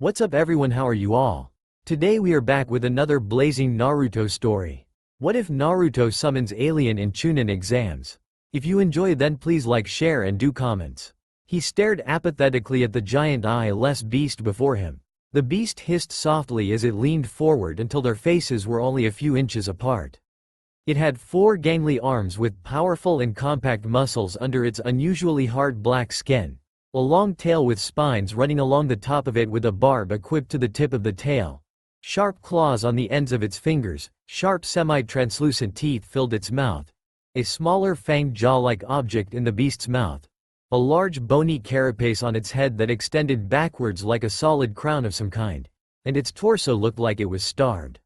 What's up everyone, how are you all? Today we are back with another blazing Naruto story. What if Naruto summons alien in Chunin exams? If you enjoy then please like, share and do comments. He stared apathetically at the giant eyeless beast before him. The beast hissed softly as it leaned forward until their faces were only a few inches apart. It had 4 gangly arms with powerful and compact muscles under its unusually hard black skin. A long tail with spines running along the top of it with a barb equipped to the tip of the tail. Sharp claws on the ends of its fingers, sharp semi-translucent teeth filled its mouth. A smaller fanged jaw-like object in the beast's mouth. A large bony carapace on its head that extended backwards like a solid crown of some kind. And its torso looked like it was starved.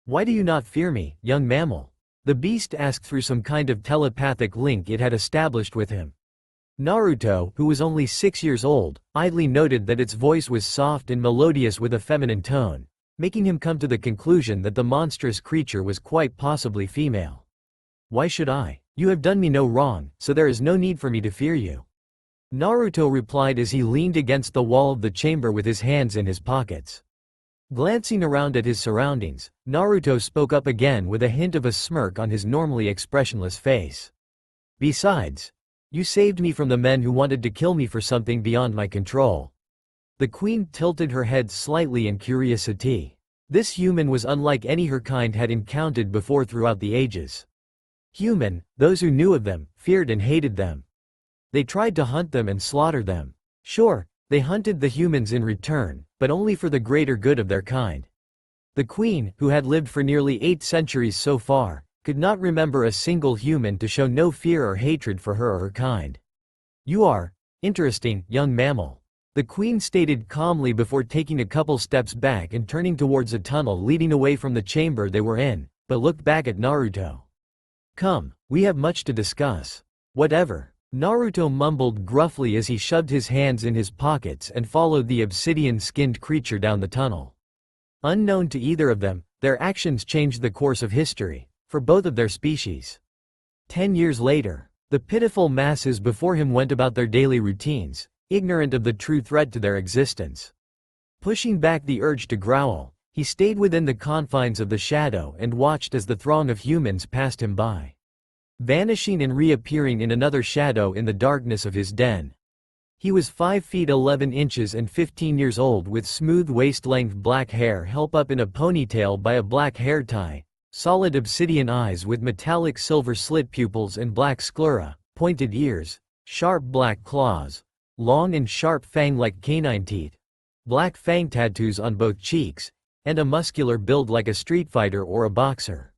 "Why do you not fear me, young mammal?" the beast asked through some kind of telepathic link it had established with him. Naruto, who was only 6 years old, idly noted that its voice was soft and melodious with a feminine tone, making him come to the conclusion that the monstrous creature was quite possibly female. "Why should I? You have done me no wrong, so there is no need for me to fear you," Naruto replied as he leaned against the wall of the chamber with his hands in his pockets. Glancing around at his surroundings, Naruto spoke up again with a hint of a smirk on his normally expressionless face. "Besides, you saved me from the men who wanted to kill me for something beyond my control." The queen tilted her head slightly in curiosity. This human was unlike any her kind had encountered before throughout the ages. Human, those who knew of them, feared and hated them. They tried to hunt them and slaughter them. Sure, they hunted the humans in return, but only for the greater good of their kind. The queen, who had lived for nearly 8 centuries so far, could not remember a single human to show no fear or hatred for her or her kind. "You are interesting, young mammal," the queen stated calmly before taking a couple steps back and turning towards a tunnel leading away from the chamber they were in, but looked back at Naruto. "Come, we have much to discuss." "Whatever," Naruto mumbled gruffly as he shoved his hands in his pockets and followed the obsidian-skinned creature down the tunnel. Unknown to either of them, their actions changed the course of history for both of their species. 10 years later, the pitiful masses before him went about their daily routines, ignorant of the true threat to their existence. Pushing back the urge to growl, he stayed within the confines of the shadow and watched as the throng of humans passed him by, vanishing and reappearing in another shadow in the darkness of his den. He was 5 feet 11 inches and 15 years old with smooth waist-length black hair held up in a ponytail by a black hair tie. Solid obsidian eyes with metallic silver slit pupils and black sclera, pointed ears, sharp black claws, long and sharp fang-like canine teeth, black fang tattoos on both cheeks, and a muscular build like a street fighter or a boxer.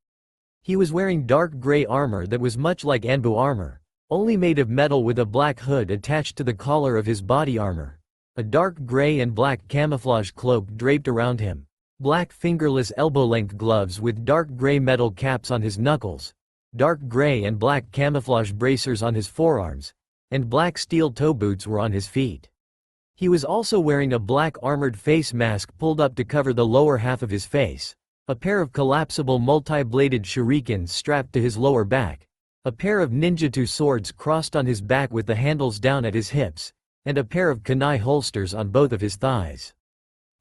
He was wearing dark gray armor that was much like Anbu armor, only made of metal with a black hood attached to the collar of his body armor. A dark gray and black camouflage cloak draped around him. Black fingerless elbow-length gloves with dark gray metal caps on his knuckles, dark gray and black camouflage bracers on his forearms, and black steel toe boots were on his feet. He was also wearing a black armored face mask pulled up to cover the lower half of his face, a pair of collapsible multi-bladed shurikens strapped to his lower back, a pair of ninjutsu swords crossed on his back with the handles down at his hips, and a pair of kunai holsters on both of his thighs.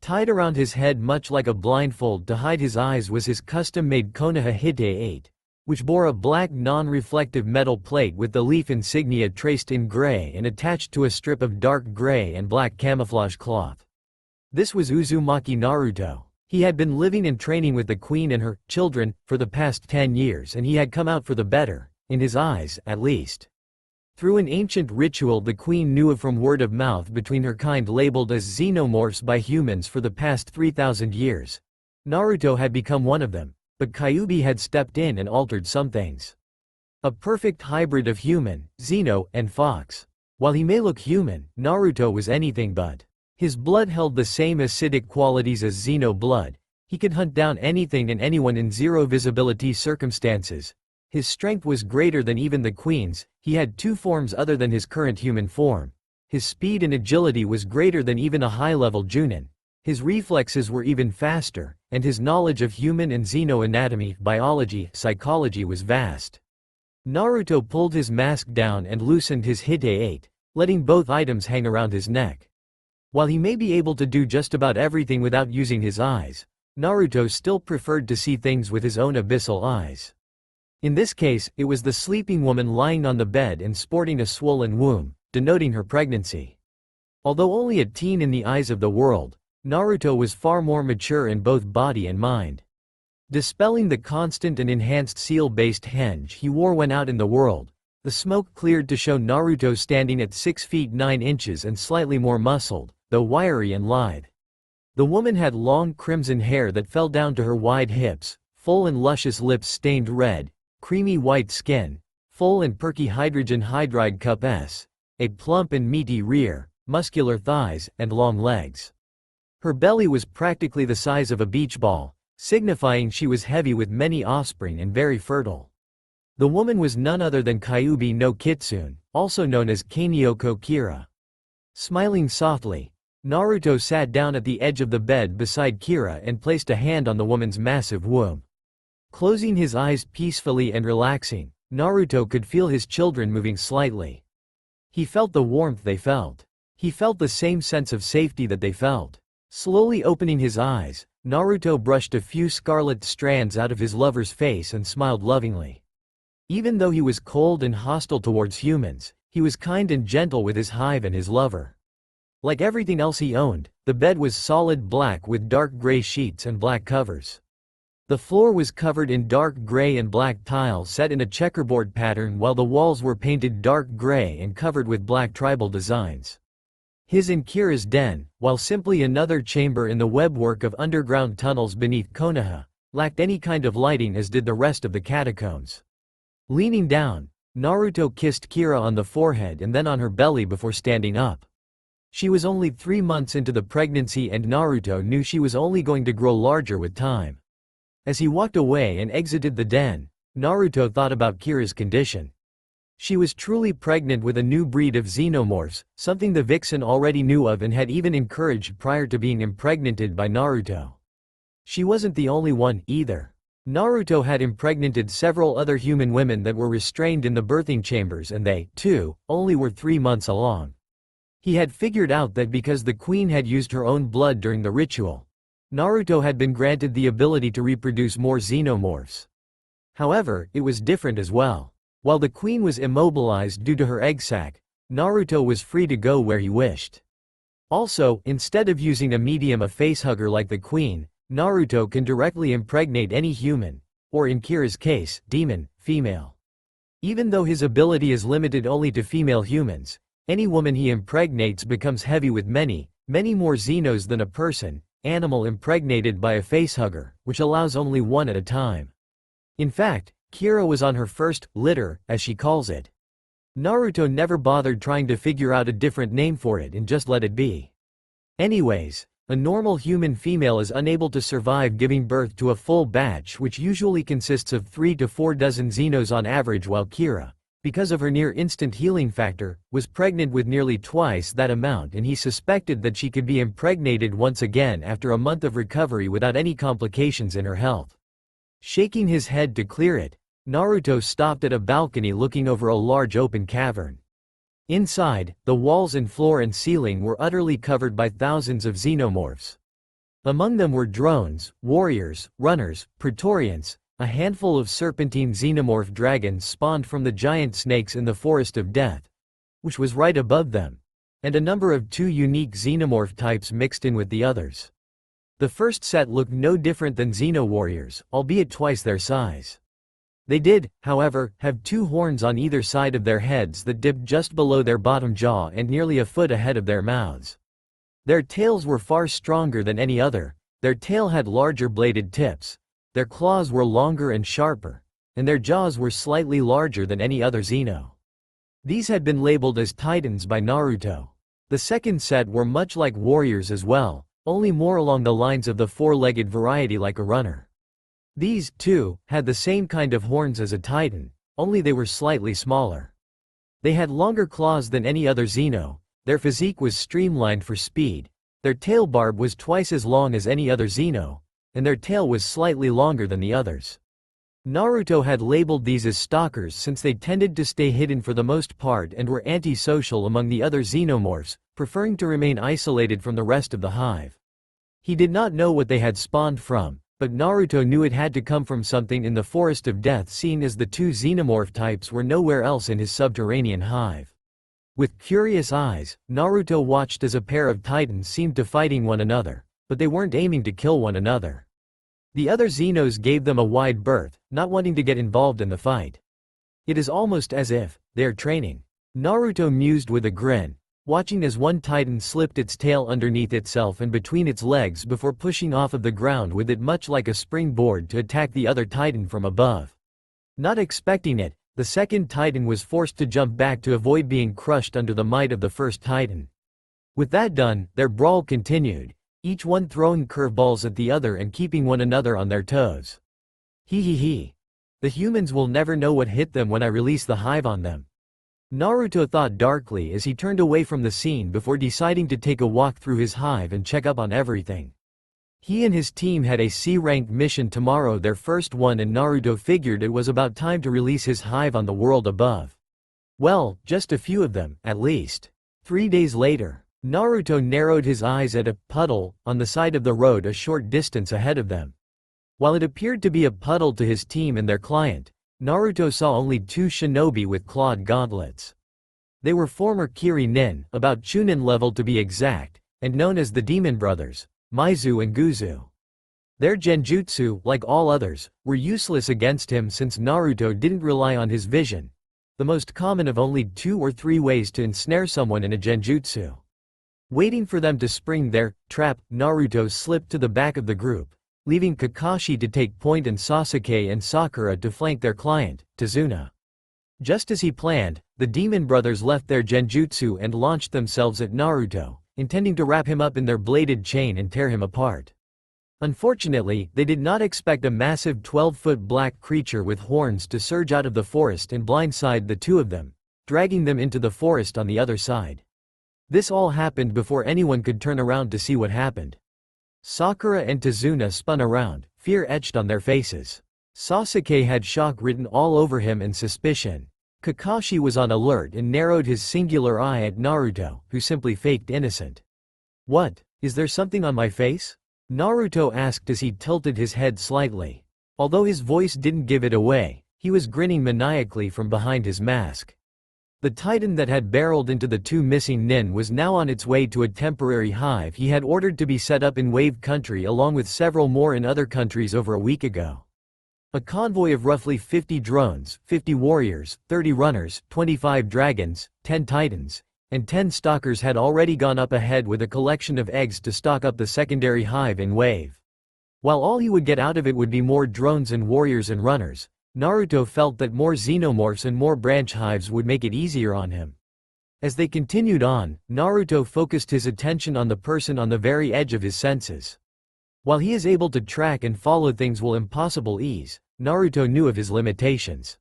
Tied around his head much like a blindfold to hide his eyes was his custom-made Konoha Hite 8, which bore a black non-reflective metal plate with the leaf insignia traced in gray and attached to a strip of dark gray and black camouflage cloth. This was Uzumaki Naruto. He had been living and training with the queen and her children for the past 10 years, and he had come out for the better, in his eyes, at least. Through an ancient ritual the queen knew of from word of mouth between her kind labeled as xenomorphs by humans for the past 3,000 years. Naruto had become one of them, but Kyuubi had stepped in and altered some things. A perfect hybrid of human, xeno, and fox. While he may look human, Naruto was anything but. His blood held the same acidic qualities as xeno blood. He could hunt down anything and anyone in zero visibility circumstances. His strength was greater than even the queen's. He had 2 forms other than his current human form. His speed and agility was greater than even a high-level Chunin. His reflexes were even faster, and his knowledge of human and xeno anatomy, biology, psychology was vast. Naruto pulled his mask down and loosened his Hite 8, letting both items hang around his neck. While he may be able to do just about everything without using his eyes, Naruto still preferred to see things with his own abyssal eyes. In this case, it was the sleeping woman lying on the bed and sporting a swollen womb, denoting her pregnancy. Although only a teen in the eyes of the world, Naruto was far more mature in both body and mind. Dispelling the constant and enhanced seal-based henge he wore when out in the world, the smoke cleared to show Naruto standing at 6 feet 9 inches and slightly more muscled, though wiry and lithe. The woman had long crimson hair that fell down to her wide hips, full and luscious lips stained red, creamy white skin, full and perky hydrogen hydride cup s, a plump and meaty rear, muscular thighs, and long legs. Her belly was practically the size of a beach ball, signifying she was heavy with many offspring and very fertile. The woman was none other than Kyuubi no Kitsune, also known as Kanioko Kira. Smiling softly, Naruto sat down at the edge of the bed beside Kira and placed a hand on the woman's massive womb. Closing his eyes peacefully and relaxing, Naruto could feel his children moving slightly. He felt the warmth they felt. He felt the same sense of safety that they felt. Slowly opening his eyes, Naruto brushed a few scarlet strands out of his lover's face and smiled lovingly. Even though he was cold and hostile towards humans, he was kind and gentle with his hive and his lover. Like everything else he owned, the bed was solid black with dark gray sheets and black covers. The floor was covered in dark gray and black tiles set in a checkerboard pattern, while the walls were painted dark gray and covered with black tribal designs. His and Kira's den, while simply another chamber in the webwork of underground tunnels beneath Konoha, lacked any kind of lighting, as did the rest of the catacombs. Leaning down, Naruto kissed Kira on the forehead and then on her belly before standing up. She was only 3 months into the pregnancy and Naruto knew she was only going to grow larger with time. As he walked away and exited the den, Naruto thought about Kira's condition. She was truly pregnant with a new breed of xenomorphs, something the vixen already knew of and had even encouraged prior to being impregnated by Naruto. She wasn't the only one, either. Naruto had impregnated several other human women that were restrained in the birthing chambers, and they, too, only were 3 months along. He had figured out that because the queen had used her own blood during the ritual, Naruto had been granted the ability to reproduce more xenomorphs. However, it was different as well. While the queen was immobilized due to her egg sac, Naruto was free to go where he wished. Also, instead of using a medium, a facehugger like the queen, Naruto can directly impregnate any human, or in Kira's case, demon, female. Even though his ability is limited only to female humans, any woman he impregnates becomes heavy with many more xenos than a person, animal impregnated by a facehugger, which allows only one at a time. In fact, Kira was on her first litter, as she calls it. Naruto never bothered trying to figure out a different name for it and just let it be. Anyways, a normal human female is unable to survive giving birth to a full batch, which usually consists of 3 to 4 dozen xenos on average, while Kira, because of her near-instant healing factor, was pregnant with nearly twice that amount, and he suspected that she could be impregnated once again after a month of recovery without any complications in her health. Shaking his head to clear it, Naruto stopped at a balcony looking over a large open cavern. Inside, the walls and floor and ceiling were utterly covered by thousands of xenomorphs. Among them were drones, warriors, runners, praetorians, a handful of serpentine xenomorph dragons spawned from the giant snakes in the Forest of Death, which was right above them, and a number of 2 unique xenomorph types mixed in with the others. The first set looked no different than xeno-warriors, albeit twice their size. They did, however, have 2 horns on either side of their heads that dipped just below their bottom jaw and nearly a foot ahead of their mouths. Their tails were far stronger than any other, their tail had larger bladed tips, their claws were longer and sharper, and their jaws were slightly larger than any other xeno. These had been labeled as titans by Naruto. The second set were much like warriors as well, only more along the lines of the 4-legged variety, like a runner. These, too, had the same kind of horns as a titan, only they were slightly smaller. They had longer claws than any other xeno, their physique was streamlined for speed, their tail barb was twice as long as any other xeno, and their tail was slightly longer than the others. Naruto had labeled these as stalkers since they tended to stay hidden for the most part and were antisocial among the other xenomorphs, preferring to remain isolated from the rest of the hive. He did not know what they had spawned from, but Naruto knew it had to come from something in the Forest of Death, seeing as the two xenomorph types were nowhere else in his subterranean hive. With curious eyes, Naruto watched as a pair of titans seemed to fighting one another, but they weren't aiming to kill one another. The other Xenos gave them a wide berth, not wanting to get involved in the fight. It is almost as if they are training. Naruto mused with a grin, watching as one titan slipped its tail underneath itself and between its legs before pushing off of the ground with it much like a springboard to attack the other titan from above. Not expecting it, the second titan was forced to jump back to avoid being crushed under the might of the first titan. With that done, their brawl continued, each one throwing curveballs at the other and keeping one another on their toes. Hee. The humans will never know what hit them when I release the hive on them. Naruto thought darkly as he turned away from the scene before deciding to take a walk through his hive and check up on everything. He and his team had a C-rank mission tomorrow, their first one, and Naruto figured it was about time to release his hive on the world above. Well, just a few of them, at least. 3 days later, Naruto narrowed his eyes at a puddle on the side of the road a short distance ahead of them. While it appeared to be a puddle to his team and their client, Naruto saw only 2 shinobi with clawed gauntlets. They were former Kiri-nin, about Chunin level to be exact, and known as the Demon Brothers, Maizu and Guzu. Their genjutsu, like all others, were useless against him since Naruto didn't rely on his vision, the most common of only 2 or 3 ways to ensnare someone in a genjutsu. Waiting for them to spring their trap, Naruto slipped to the back of the group, leaving Kakashi to take point and Sasuke and Sakura to flank their client, Tazuna. Just as he planned, the Demon Brothers left their genjutsu and launched themselves at Naruto, intending to wrap him up in their bladed chain and tear him apart. Unfortunately, they did not expect a massive 12-foot black creature with horns to surge out of the forest and blindside the two of them, dragging them into the forest on the other side. This all happened before anyone could turn around to see what happened. Sakura and Tazuna spun around, fear etched on their faces. Sasuke had shock written all over him and suspicion. Kakashi was on alert and narrowed his singular eye at Naruto, who simply faked innocent. "What, is there something on my face?" Naruto asked as he tilted his head slightly. Although his voice didn't give it away, he was grinning maniacally from behind his mask. The titan that had barreled into the 2 missing nin was now on its way to a temporary hive he had ordered to be set up in Wave Country along with several more in other countries over a week ago. A convoy of roughly 50 drones, 50 warriors, 30 runners, 25 dragons, 10 titans, and 10 stalkers had already gone up ahead with a collection of eggs to stock up the secondary hive in Wave. While all he would get out of it would be more drones and warriors and runners, Naruto felt that more xenomorphs and more branch hives would make it easier on him. As they continued on, Naruto focused his attention on the person on the very edge of his senses. While he is able to track and follow things with impossible ease, Naruto knew of his limitations.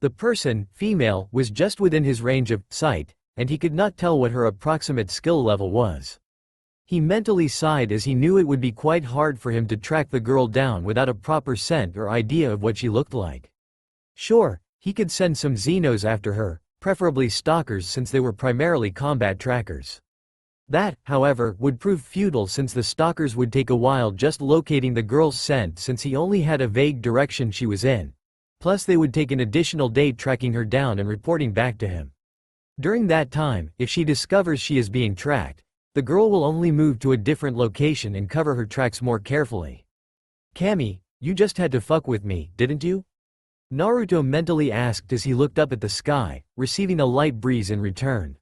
The person, female, was just within his range of sight, and he could not tell what her approximate skill level was. He mentally sighed as he knew it would be quite hard for him to track the girl down without a proper scent or idea of what she looked like. Sure, he could send some Xenos after her, preferably stalkers since they were primarily combat trackers. That, however, would prove futile since the stalkers would take a while just locating the girl's scent since he only had a vague direction she was in. Plus they would take an additional day tracking her down and reporting back to him. During that time, if she discovers she is being tracked, the girl will only move to a different location and cover her tracks more carefully. "Kami, you just had to fuck with me, didn't you?" Naruto mentally asked as he looked up at the sky, receiving a light breeze in return.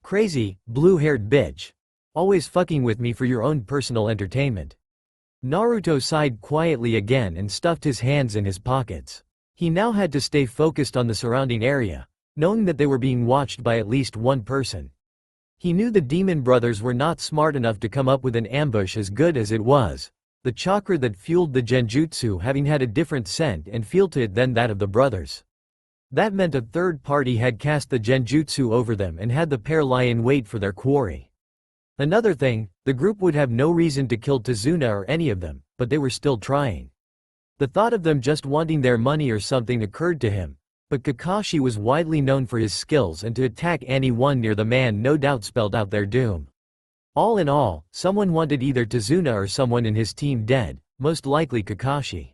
"Crazy, blue-haired bitch. Always fucking with me for your own personal entertainment." Naruto sighed quietly again and stuffed his hands in his pockets. He now had to stay focused on the surrounding area, knowing that they were being watched by at least one person. He knew the Demon Brothers were not smart enough to come up with an ambush as good as it was, the chakra that fueled the genjutsu having had a different scent and feel to it than that of the brothers. That meant a third party had cast the genjutsu over them and had the pair lie in wait for their quarry. Another thing, the group would have no reason to kill Tazuna or any of them, but they were still trying. The thought of them just wanting their money or something occurred to him, But Kakashi was widely known for his skills, and to attack anyone near the man no doubt spelled out their doom. All in all, someone wanted either Tazuna or someone in his team dead, most likely Kakashi.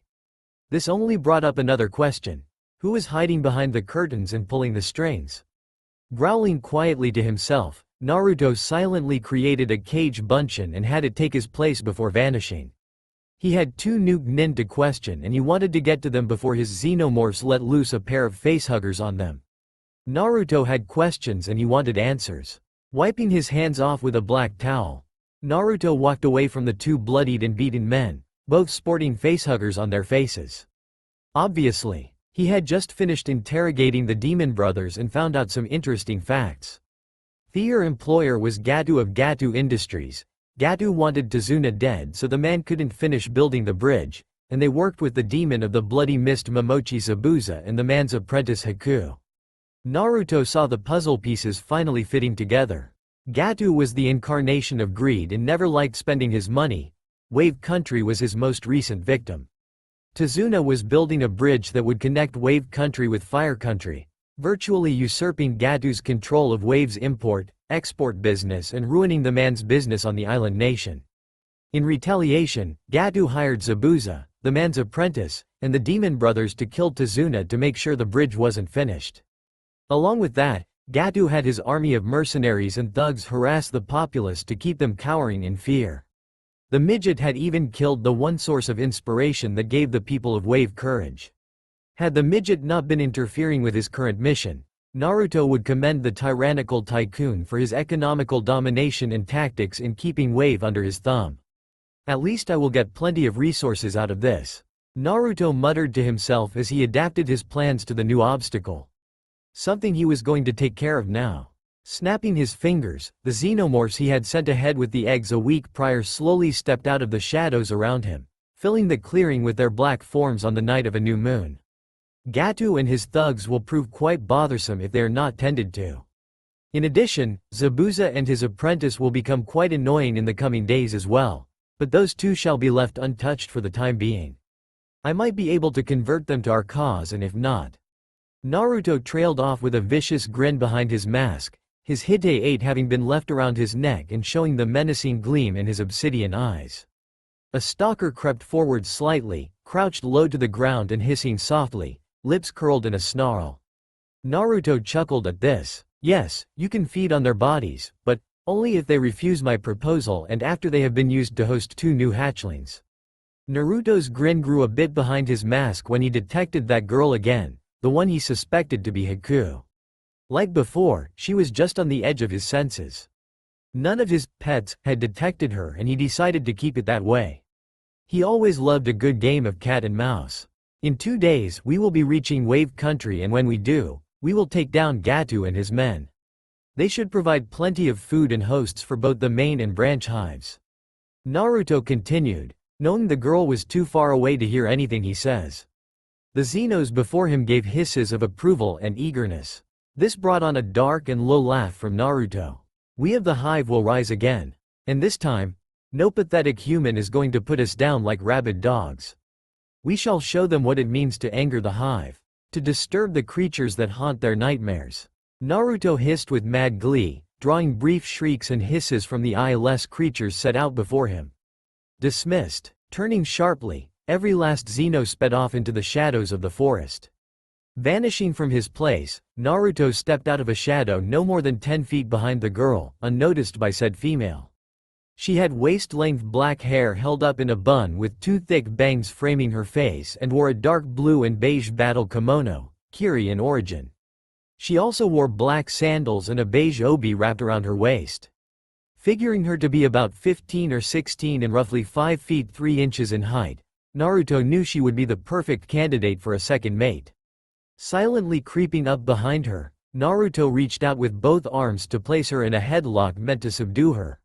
This only brought up another question. Who was hiding behind the curtains and pulling the strings? Growling quietly to himself, Naruto silently created a Kage Bunshin and had it take his place before vanishing. He had two new nin to question, and he wanted to get to them before his xenomorphs let loose a pair of facehuggers on them. Naruto had questions and he wanted answers. Wiping his hands off with a black towel, Naruto walked away from the two bloodied and beaten men, both sporting facehuggers on their faces. Obviously, he had just finished interrogating the Demon Brothers and found out some interesting facts. Their employer was Gatu of Gatu Industries. Gatu wanted Tazuna dead so the man couldn't finish building the bridge, and they worked with the demon of the bloody mist Momochi Zabuza and the man's apprentice Haku. Naruto saw the puzzle pieces finally fitting together. Gatu was the incarnation of greed and never liked spending his money. Wave Country was his most recent victim. Tazuna was building a bridge that would connect Wave Country with Fire Country, virtually usurping Gatu's control of Wave's import-export business and ruining the man's business on the island nation. In retaliation, Gatu hired Zabuza, the man's apprentice, and the Demon Brothers to kill Tazuna to make sure the bridge wasn't finished. Along with that, Gatu had his army of mercenaries and thugs harass the populace to keep them cowering in fear. The midget had even killed the one source of inspiration that gave the people of Wave courage. Had the midget not been interfering with his current mission, Naruto would commend the tyrannical tycoon for his economical domination and tactics in keeping Wave under his thumb. At least I will get plenty of resources out of this, Naruto muttered to himself as he adapted his plans to the new obstacle. Something he was going to take care of now. Snapping his fingers, the xenomorphs he had sent ahead with the eggs a week prior slowly stepped out of the shadows around him, filling the clearing with their black forms on the night of a new moon. Gatu and his thugs will prove quite bothersome if they are not tended to. In addition, Zabuza and his apprentice will become quite annoying in the coming days as well, but those two shall be left untouched for the time being. I might be able to convert them to our cause, and if not. Naruto trailed off with a vicious grin behind his mask, his Hite 8 having been left around his neck and showing the menacing gleam in his obsidian eyes. A stalker crept forward slightly, crouched low to the ground and hissing softly, lips curled in a snarl. Naruto chuckled at this. Yes, you can feed on their bodies, but only if they refuse my proposal and after they have been used to host two new hatchlings. Naruto's grin grew a bit behind his mask when he detected that girl again, the one he suspected to be Haku. Like before, she was just on the edge of his senses. None of his pets had detected her and he decided to keep it that way. He always loved a good game of cat and mouse. In 2 days we will be reaching Wave Country, and when we do, we will take down Gatu and his men. They should provide plenty of food and hosts for both the main and branch hives. Naruto continued, knowing the girl was too far away to hear anything he says. The Xenos before him gave hisses of approval and eagerness. This brought on a dark and low laugh from Naruto. We of the hive will rise again. And this time, no pathetic human is going to put us down like rabid dogs. We shall show them what it means to anger the hive, to disturb the creatures that haunt their nightmares. Naruto hissed with mad glee, drawing brief shrieks and hisses from the eyeless creatures set out before him. Dismissed. Turning sharply, every last Xeno sped off into the shadows of the forest. Vanishing from his place, Naruto stepped out of a shadow no more than 10 feet behind the girl, unnoticed by said female. She had waist-length black hair held up in a bun with 2 thick bangs framing her face and wore a dark blue and beige battle kimono, Kiri in origin. She also wore black sandals and a beige obi wrapped around her waist. Figuring her to be about 15 or 16 and roughly 5 feet 3 inches in height, Naruto knew she would be the perfect candidate for a second mate. Silently creeping up behind her, Naruto reached out with both arms to place her in a headlock meant to subdue her.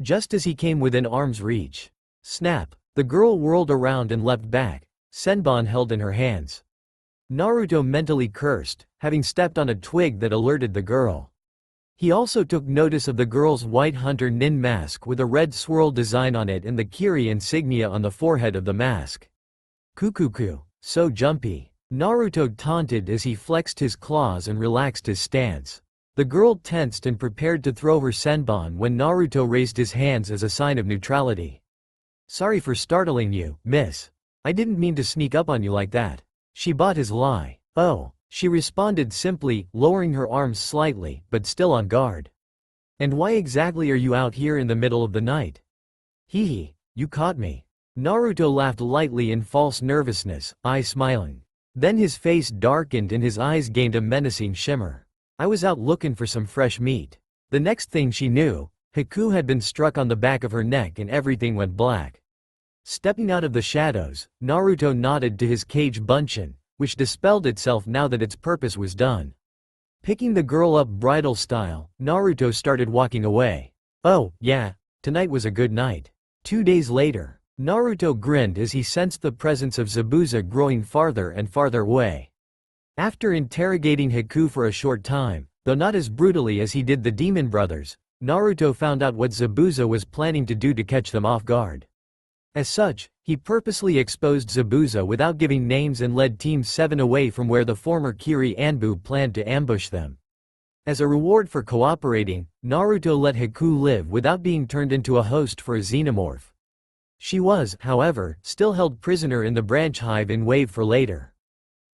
Just as he came within arm's reach, snap, the girl whirled around and leapt back, senbon held in her hands. Naruto mentally cursed, having stepped on a twig that alerted the girl. He also took notice of the girl's white hunter nin mask with a red swirl design on it and the Kiri insignia on the forehead of the mask. Kukuku, so jumpy. Naruto taunted as he flexed his claws and relaxed his stance. The girl tensed and prepared to throw her senbon when Naruto raised his hands as a sign of neutrality. "Sorry for startling you, miss. I didn't mean to sneak up on you like that." She bought his lie. "Oh," she responded simply, lowering her arms slightly, but still on guard. "And why exactly are you out here in the middle of the night?" "Hee hee, you caught me." Naruto laughed lightly in false nervousness, eyes smiling. Then his face darkened and his eyes gained a menacing shimmer. "I was out looking for some fresh meat." The next thing she knew, Haku had been struck on the back of her neck and everything went black. Stepping out of the shadows, Naruto nodded to his Kage Bunshin, which dispelled itself now that its purpose was done. Picking the girl up bridal style, Naruto started walking away. "Oh, yeah, tonight was a good night." 2 days later, Naruto grinned as he sensed the presence of Zabuza growing farther and farther away. After interrogating Haku for a short time, though not as brutally as he did the demon brothers, Naruto found out what Zabuza was planning to do to catch them off guard. As such, he purposely exposed Zabuza without giving names and led Team 7 away from where the former Kiri Anbu planned to ambush them. As a reward for cooperating, Naruto let Haku live without being turned into a host for a xenomorph. She was, however, still held prisoner in the branch hive in Wave for later.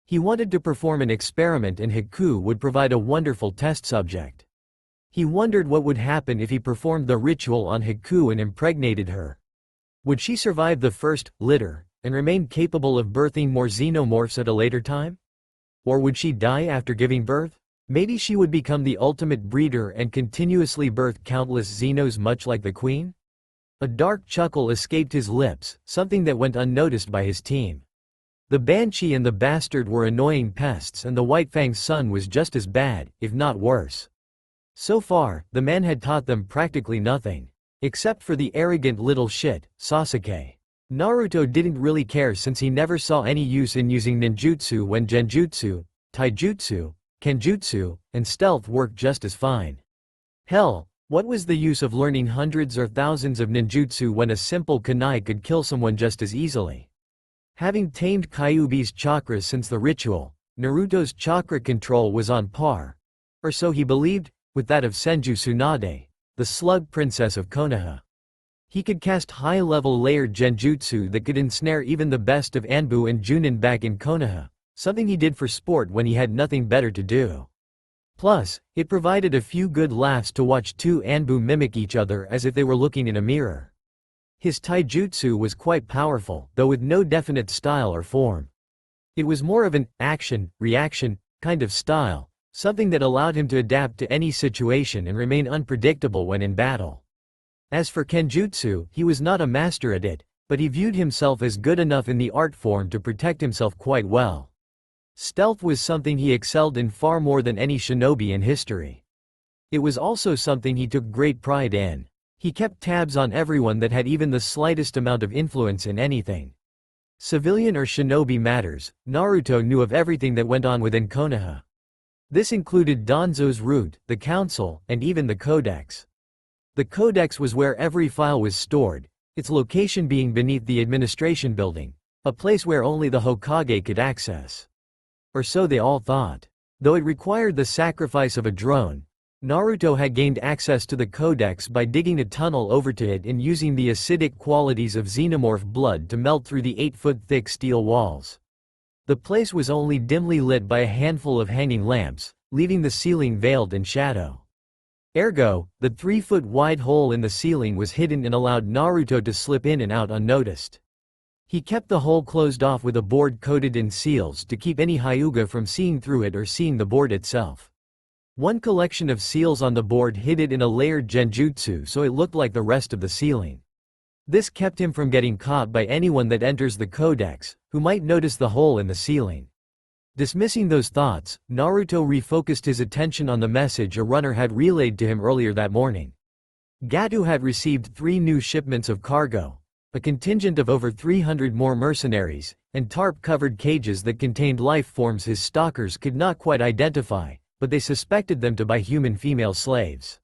He wanted to perform an experiment and Haku would provide a wonderful test subject. He wondered what would happen if he performed the ritual on Haku and impregnated her. Would she survive the first litter and remain capable of birthing more xenomorphs at a later time? Or would she die after giving birth? Maybe she would become the ultimate breeder and continuously birth countless xenos much like the queen? A dark chuckle escaped his lips, something that went unnoticed by his team. The Banshee and the Bastard were annoying pests and the White Fang's son was just as bad, if not worse. So far, the man had taught them practically nothing. Except for the arrogant little shit, Sasuke. Naruto didn't really care since he never saw any use in using ninjutsu when genjutsu, taijutsu, kenjutsu, and stealth worked just as fine. Hell, what was the use of learning hundreds or thousands of ninjutsu when a simple kunai could kill someone just as easily? Having tamed Kyuubi's chakras since the ritual, Naruto's chakra control was on par, or so he believed, with that of Senju Tsunade, the slug princess of Konoha. He could cast high-level layered genjutsu that could ensnare even the best of Anbu and Chunin back in Konoha, something he did for sport when he had nothing better to do. Plus, it provided a few good laughs to watch two Anbu mimic each other as if they were looking in a mirror. His taijutsu was quite powerful, though with no definite style or form. It was more of an action-reaction kind of style, something that allowed him to adapt to any situation and remain unpredictable when in battle. As for kenjutsu, he was not a master at it, but he viewed himself as good enough in the art form to protect himself quite well. Stealth was something he excelled in far more than any shinobi in history. It was also something he took great pride in. He kept tabs on everyone that had even the slightest amount of influence in anything. Civilian or shinobi matters, Naruto knew of everything that went on within Konoha. This included Danzo's route, the council, and even the codex. The codex was where every file was stored, its location being beneath the administration building, a place where only the Hokage could access. Or so they all thought. Though it required the sacrifice of a drone, Naruto had gained access to the codex by digging a tunnel over to it and using the acidic qualities of xenomorph blood to melt through the 8-foot-thick steel walls. The place was only dimly lit by a handful of hanging lamps, leaving the ceiling veiled in shadow. Ergo, the 3-foot-wide hole in the ceiling was hidden and allowed Naruto to slip in and out unnoticed. He kept the hole closed off with a board coated in seals to keep any Hyuga from seeing through it or seeing the board itself. One collection of seals on the board hid it in a layered genjutsu so it looked like the rest of the ceiling. This kept him from getting caught by anyone that enters the codex, who might notice the hole in the ceiling. Dismissing those thoughts, Naruto refocused his attention on the message a runner had relayed to him earlier that morning. Gato had received 3 new shipments of cargo, a contingent of over 300 more mercenaries, and tarp-covered cages that contained life forms his stalkers could not quite identify, but they suspected them to be human female slaves.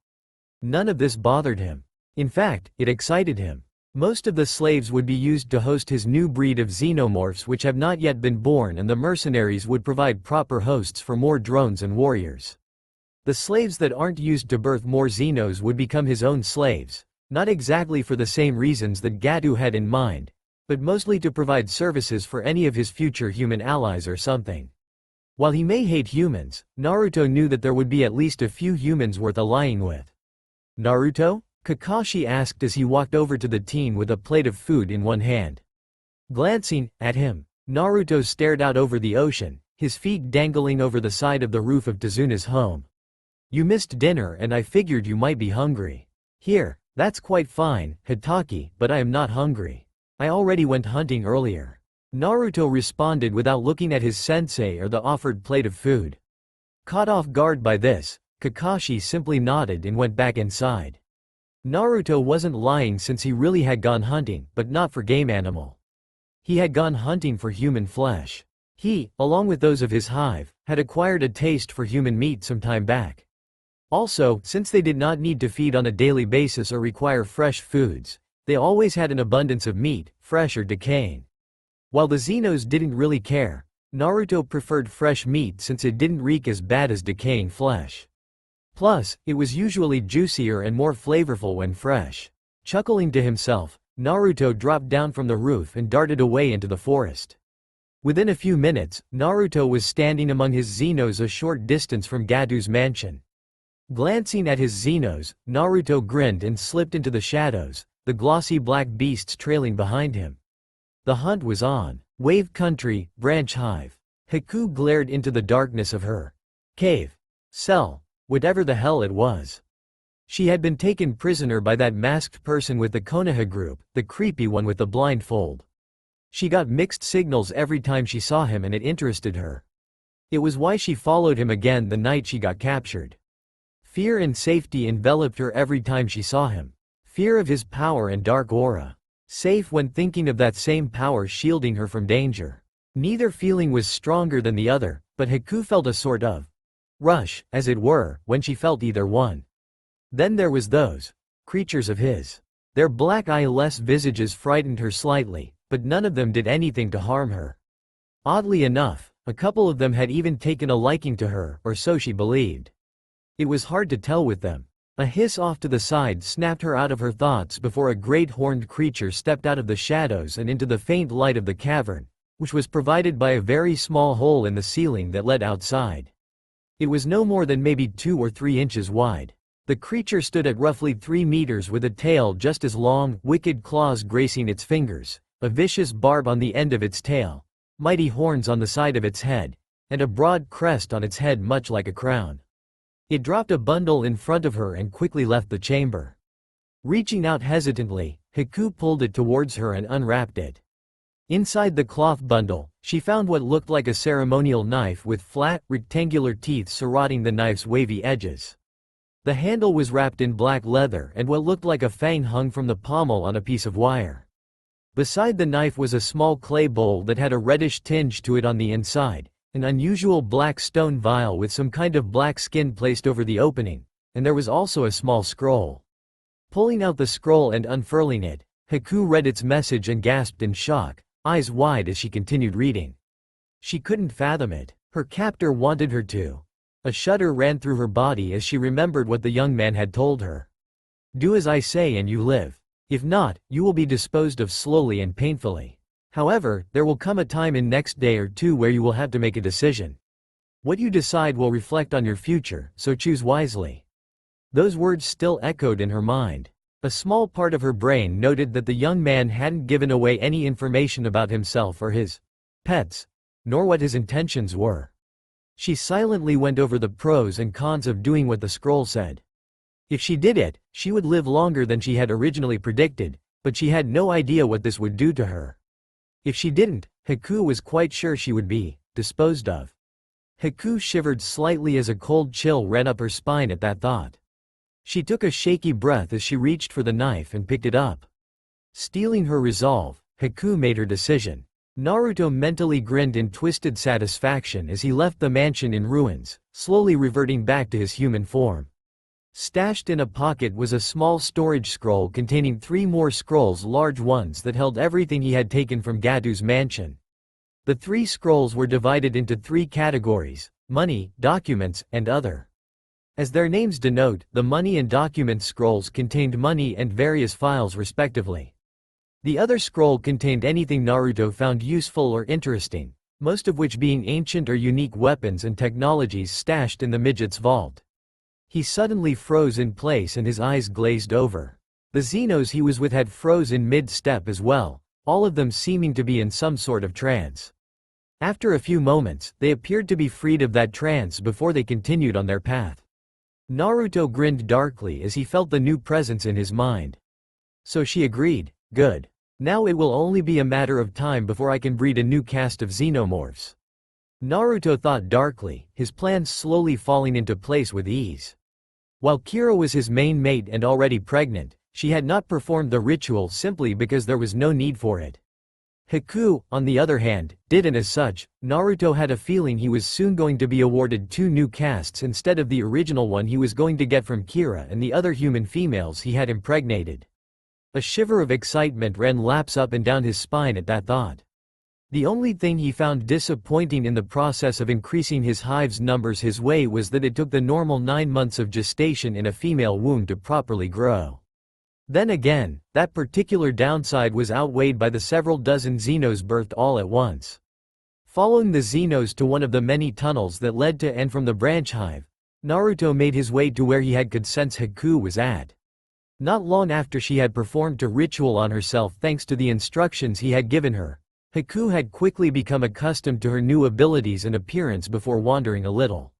None of this bothered him. In fact, it excited him. Most of the slaves would be used to host his new breed of xenomorphs which have not yet been born, and the mercenaries would provide proper hosts for more drones and warriors. The slaves that aren't used to birth more xenos would become his own slaves, not exactly for the same reasons that Gadu had in mind, but mostly to provide services for any of his future human allies or something. While he may hate humans, Naruto knew that there would be at least a few humans worth allying with. "Naruto?" Kakashi asked as he walked over to the teen with a plate of food in one hand. Glancing at him, Naruto stared out over the ocean, his feet dangling over the side of the roof of Tazuna's home. "You missed dinner and I figured you might be hungry." "Here, that's quite fine, Hitaki, but I am not hungry. I already went hunting earlier." Naruto responded without looking at his sensei or the offered plate of food. Caught off guard by this, Kakashi simply nodded and went back inside. Naruto wasn't lying since he really had gone hunting, but not for game animal. He had gone hunting for human flesh. He, along with those of his hive, had acquired a taste for human meat some time back. Also, since they did not need to feed on a daily basis or require fresh foods, they always had an abundance of meat, fresh or decaying. While the Xenos didn't really care, Naruto preferred fresh meat since it didn't reek as bad as decaying flesh. Plus, it was usually juicier and more flavorful when fresh. Chuckling to himself, Naruto dropped down from the roof and darted away into the forest. Within a few minutes, Naruto was standing among his Xenos a short distance from Gadu's mansion. Glancing at his Xenos, Naruto grinned and slipped into the shadows, the glossy black beasts trailing behind him. The hunt was on. Wave Country, Branch Hive. Haku glared into the darkness of her cave. Cell. Whatever the hell it was. She had been taken prisoner by that masked person with the Konoha group, the creepy one with the blindfold. She got mixed signals every time she saw him and it interested her. It was why she followed him again the night she got captured. Fear and safety enveloped her every time she saw him. Fear of his power and dark aura. Safe when thinking of that same power shielding her from danger. Neither feeling was stronger than the other, but Haku felt a sort of rush, as it were, when she felt either one. Then there was those creatures of his. Their black eyeless visages frightened her slightly, but none of them did anything to harm her. Oddly enough, a couple of them had even taken a liking to her, or so she believed. It was hard to tell with them. A hiss off to the side snapped her out of her thoughts before a great horned creature stepped out of the shadows and into the faint light of the cavern, which was provided by a very small hole in the ceiling that led outside. It was no more than maybe 2 or 3 inches wide. The creature stood at roughly 3 meters with a tail just as long, wicked claws gracing its fingers, a vicious barb on the end of its tail, mighty horns on the side of its head, and a broad crest on its head much like a crown. It dropped a bundle in front of her and quickly left the chamber. Reaching out hesitantly, Haku pulled it towards her and unwrapped it. Inside the cloth bundle, she found what looked like a ceremonial knife with flat, rectangular teeth surrounding the knife's wavy edges. The handle was wrapped in black leather and what looked like a fang hung from the pommel on a piece of wire. Beside the knife was a small clay bowl that had a reddish tinge to it on the inside, an unusual black stone vial with some kind of black skin placed over the opening, and there was also a small scroll. Pulling out the scroll and unfurling it, Haku read its message and gasped in shock, eyes wide as she continued reading. She couldn't fathom it. Her captor wanted her to. A shudder ran through her body as she remembered what the young man had told her. "Do as I say and you live. If not, you will be disposed of slowly and painfully. However, there will come a time in next day or two where you will have to make a decision. What you decide will reflect on your future, so choose wisely." Those words still echoed in her mind. A small part of her brain noted that the young man hadn't given away any information about himself or his pets, nor what his intentions were. She silently went over the pros and cons of doing what the scroll said. If she did it, she would live longer than she had originally predicted, but she had no idea what this would do to her. If she didn't, Haku was quite sure she would be disposed of. Haku shivered slightly as a cold chill ran up her spine at that thought. She took a shaky breath as she reached for the knife and picked it up. Steeling her resolve, Haku made her decision. Naruto mentally grinned in twisted satisfaction as he left the mansion in ruins, slowly reverting back to his human form. Stashed in a pocket was a small storage scroll containing 3 more scrolls, large ones that held everything he had taken from Gatu's mansion. The 3 scrolls were divided into 3 categories: money, documents, and other. As their names denote, the money and documents scrolls contained money and various files respectively. The other scroll contained anything Naruto found useful or interesting, most of which being ancient or unique weapons and technologies stashed in the midget's vault. He suddenly froze in place and his eyes glazed over. The Xenos he was with had froze in mid-step as well, all of them seeming to be in some sort of trance. After a few moments, they appeared to be freed of that trance before they continued on their path. Naruto grinned darkly as he felt the new presence in his mind. So she agreed, good. Now it will only be a matter of time before I can breed a new caste of xenomorphs. Naruto thought darkly, his plans slowly falling into place with ease. While Kira was his main mate and already pregnant, she had not performed the ritual simply because there was no need for it. Haku, on the other hand, did, and as such, Naruto had a feeling he was soon going to be awarded 2 new castes instead of the original one he was going to get from Kira and the other human females he had impregnated. A shiver of excitement ran laps up and down his spine at that thought. The only thing he found disappointing in the process of increasing his hive's numbers his way was that it took the normal 9 months of gestation in a female womb to properly grow. Then again, that particular downside was outweighed by the several dozen Xenos birthed all at once. Following the Xenos to one of the many tunnels that led to and from the branch hive, Naruto made his way to where he could sense Haku was at. Not long after she had performed a ritual on herself thanks to the instructions he had given her, Haku had quickly become accustomed to her new abilities and appearance before wandering a little.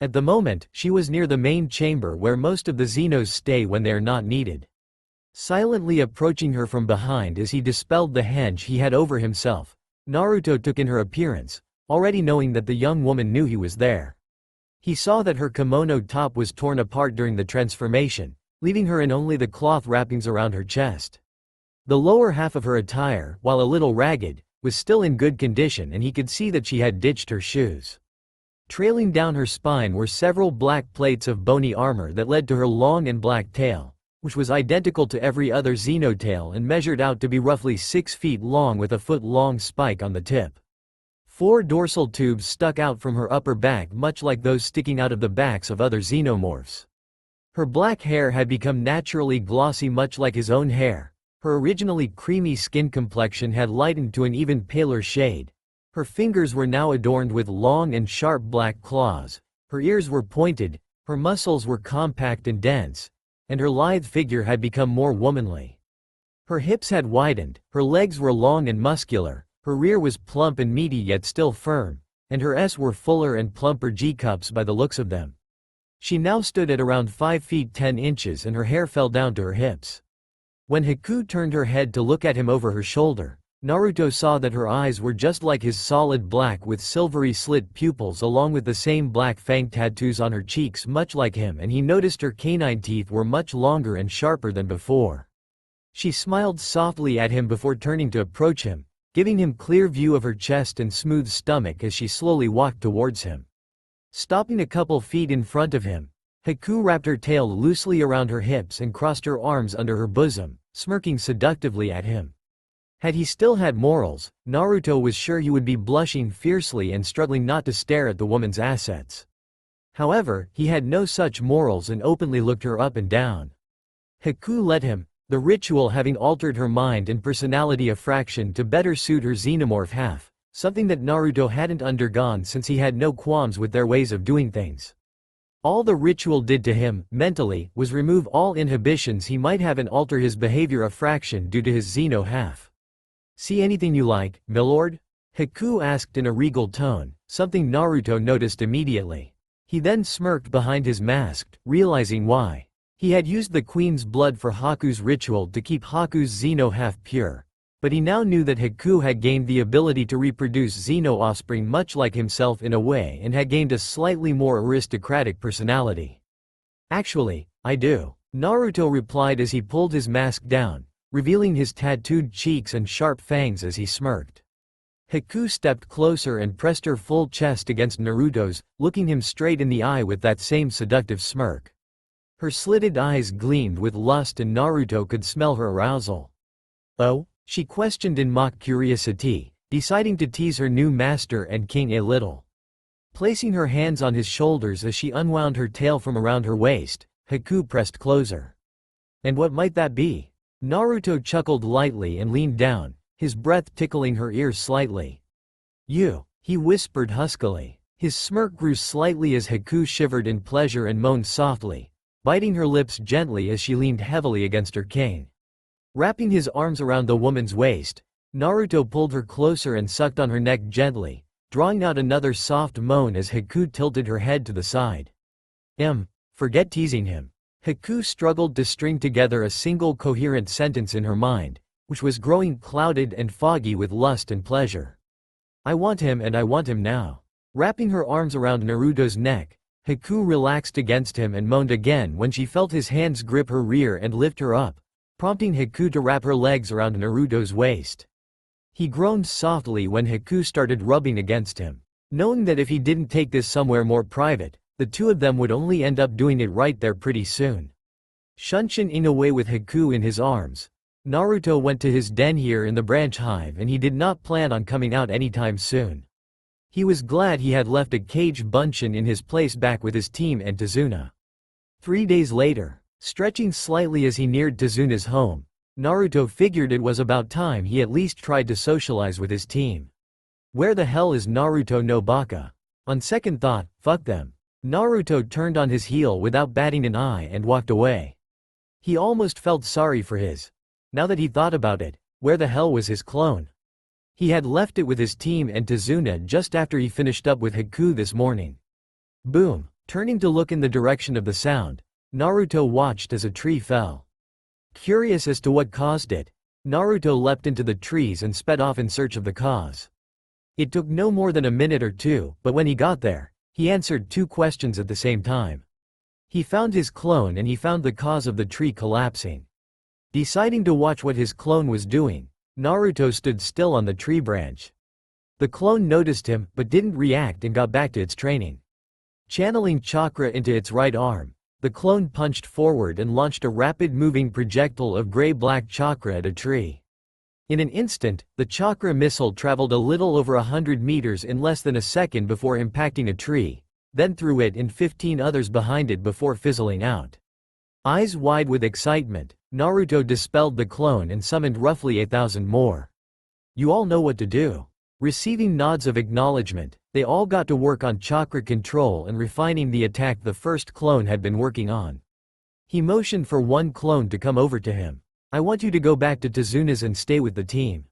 At the moment, she was near the main chamber where most of the Xenos stay when they are not needed. Silently approaching her from behind as he dispelled the henge he had over himself, Naruto took in her appearance, already knowing that the young woman knew he was there. He saw that her kimono top was torn apart during the transformation, leaving her in only the cloth wrappings around her chest. The lower half of her attire, while a little ragged, was still in good condition and he could see that she had ditched her shoes. Trailing down her spine were several black plates of bony armor that led to her long and black tail, which was identical to every other Xenotail and measured out to be roughly 6 feet long with a foot-long spike on the tip. 4 dorsal tubes stuck out from her upper back much like those sticking out of the backs of other xenomorphs. Her black hair had become naturally glossy much like his own hair. Her originally creamy skin complexion had lightened to an even paler shade. Her fingers were now adorned with long and sharp black claws. Her ears were pointed, her muscles were compact and dense, and her lithe figure had become more womanly. Her hips had widened, her legs were long and muscular, her rear was plump and meaty yet still firm, and her S were fuller and plumper G-cups by the looks of them. She now stood at around 5 feet 10 inches and her hair fell down to her hips. When Haku turned her head to look at him over her shoulder, Naruto saw that her eyes were just like his, solid black with silvery slit pupils along with the same black fang tattoos on her cheeks much like him, and he noticed her canine teeth were much longer and sharper than before. She smiled softly at him before turning to approach him, giving him clear view of her chest and smooth stomach as she slowly walked towards him. Stopping a couple feet in front of him, Haku wrapped her tail loosely around her hips and crossed her arms under her bosom, smirking seductively at him. Had he still had morals, Naruto was sure he would be blushing fiercely and struggling not to stare at the woman's assets. However, he had no such morals and openly looked her up and down. Haku let him, the ritual having altered her mind and personality a fraction to better suit her xenomorph half, something that Naruto hadn't undergone since he had no qualms with their ways of doing things. All the ritual did to him, mentally, was remove all inhibitions he might have and alter his behavior a fraction due to his xeno half. "See anything you like, milord?" Haku asked in a regal tone, something Naruto noticed immediately. He then smirked behind his mask, realizing why. He had used the queen's blood for Haku's ritual to keep Haku's xeno half pure. But he now knew that Haku had gained the ability to reproduce xeno offspring much like himself in a way and had gained a slightly more aristocratic personality. "Actually, I do," Naruto replied as he pulled his mask down, revealing his tattooed cheeks and sharp fangs as he smirked. Haku stepped closer and pressed her full chest against Naruto's, looking him straight in the eye with that same seductive smirk. Her slitted eyes gleamed with lust and Naruto could smell her arousal. "Oh?" she questioned in mock curiosity, deciding to tease her new master and king a little. Placing her hands on his shoulders as she unwound her tail from around her waist, Haku pressed closer. "And what might that be?" Naruto chuckled lightly and leaned down, his breath tickling her ears slightly. "You," he whispered huskily. His smirk grew slightly as Haku shivered in pleasure and moaned softly, biting her lips gently as she leaned heavily against her king. Wrapping his arms around the woman's waist, Naruto pulled her closer and sucked on her neck gently, drawing out another soft moan as Haku tilted her head to the side. Forget teasing him." Haku struggled to string together a single coherent sentence in her mind, which was growing clouded and foggy with lust and pleasure. "I want him and I want him now." Wrapping her arms around Naruto's neck, Haku relaxed against him and moaned again when she felt his hands grip her rear and lift her up, prompting Haku to wrap her legs around Naruto's waist. He groaned softly when Haku started rubbing against him, knowing that if he didn't take this somewhere more private, the two of them would only end up doing it right there pretty soon. Shunshin away with Haku in his arms, Naruto went to his den here in the branch hive and he did not plan on coming out anytime soon. He was glad he had left a Kage Bunshin in his place back with his team and Tazuna. 3 days later, stretching slightly as he neared Tazuna's home, Naruto figured it was about time he at least tried to socialize with his team. Where the hell is Naruto no Baka? On second thought, fuck them. Naruto turned on his heel without batting an eye and walked away. He almost felt sorry for his. Now that he thought about it, where the hell was his clone? He had left it with his team and Tazuna just after he finished up with Haku this morning. Boom! Turning to look in the direction of the sound, Naruto watched as a tree fell. Curious as to what caused it, Naruto leapt into the trees and sped off in search of the cause. It took no more than a minute or two, but when he got there, he answered 2 questions at the same time. He found his clone and he found the cause of the tree collapsing. Deciding to watch what his clone was doing, Naruto stood still on the tree branch. The clone noticed him but didn't react and got back to its training. Channeling chakra into its right arm, the clone punched forward and launched a rapid-moving projectile of gray-black chakra at a tree. In an instant, the chakra missile traveled a little over 100 meters in less than a second before impacting a tree, then through it and 15 others behind it before fizzling out. Eyes wide with excitement, Naruto dispelled the clone and summoned roughly 1,000 more. "You all know what to do." Receiving nods of acknowledgement, they all got to work on chakra control and refining the attack the first clone had been working on. He motioned for one clone to come over to him. "I want you to go back to Tazuna's and stay with the team.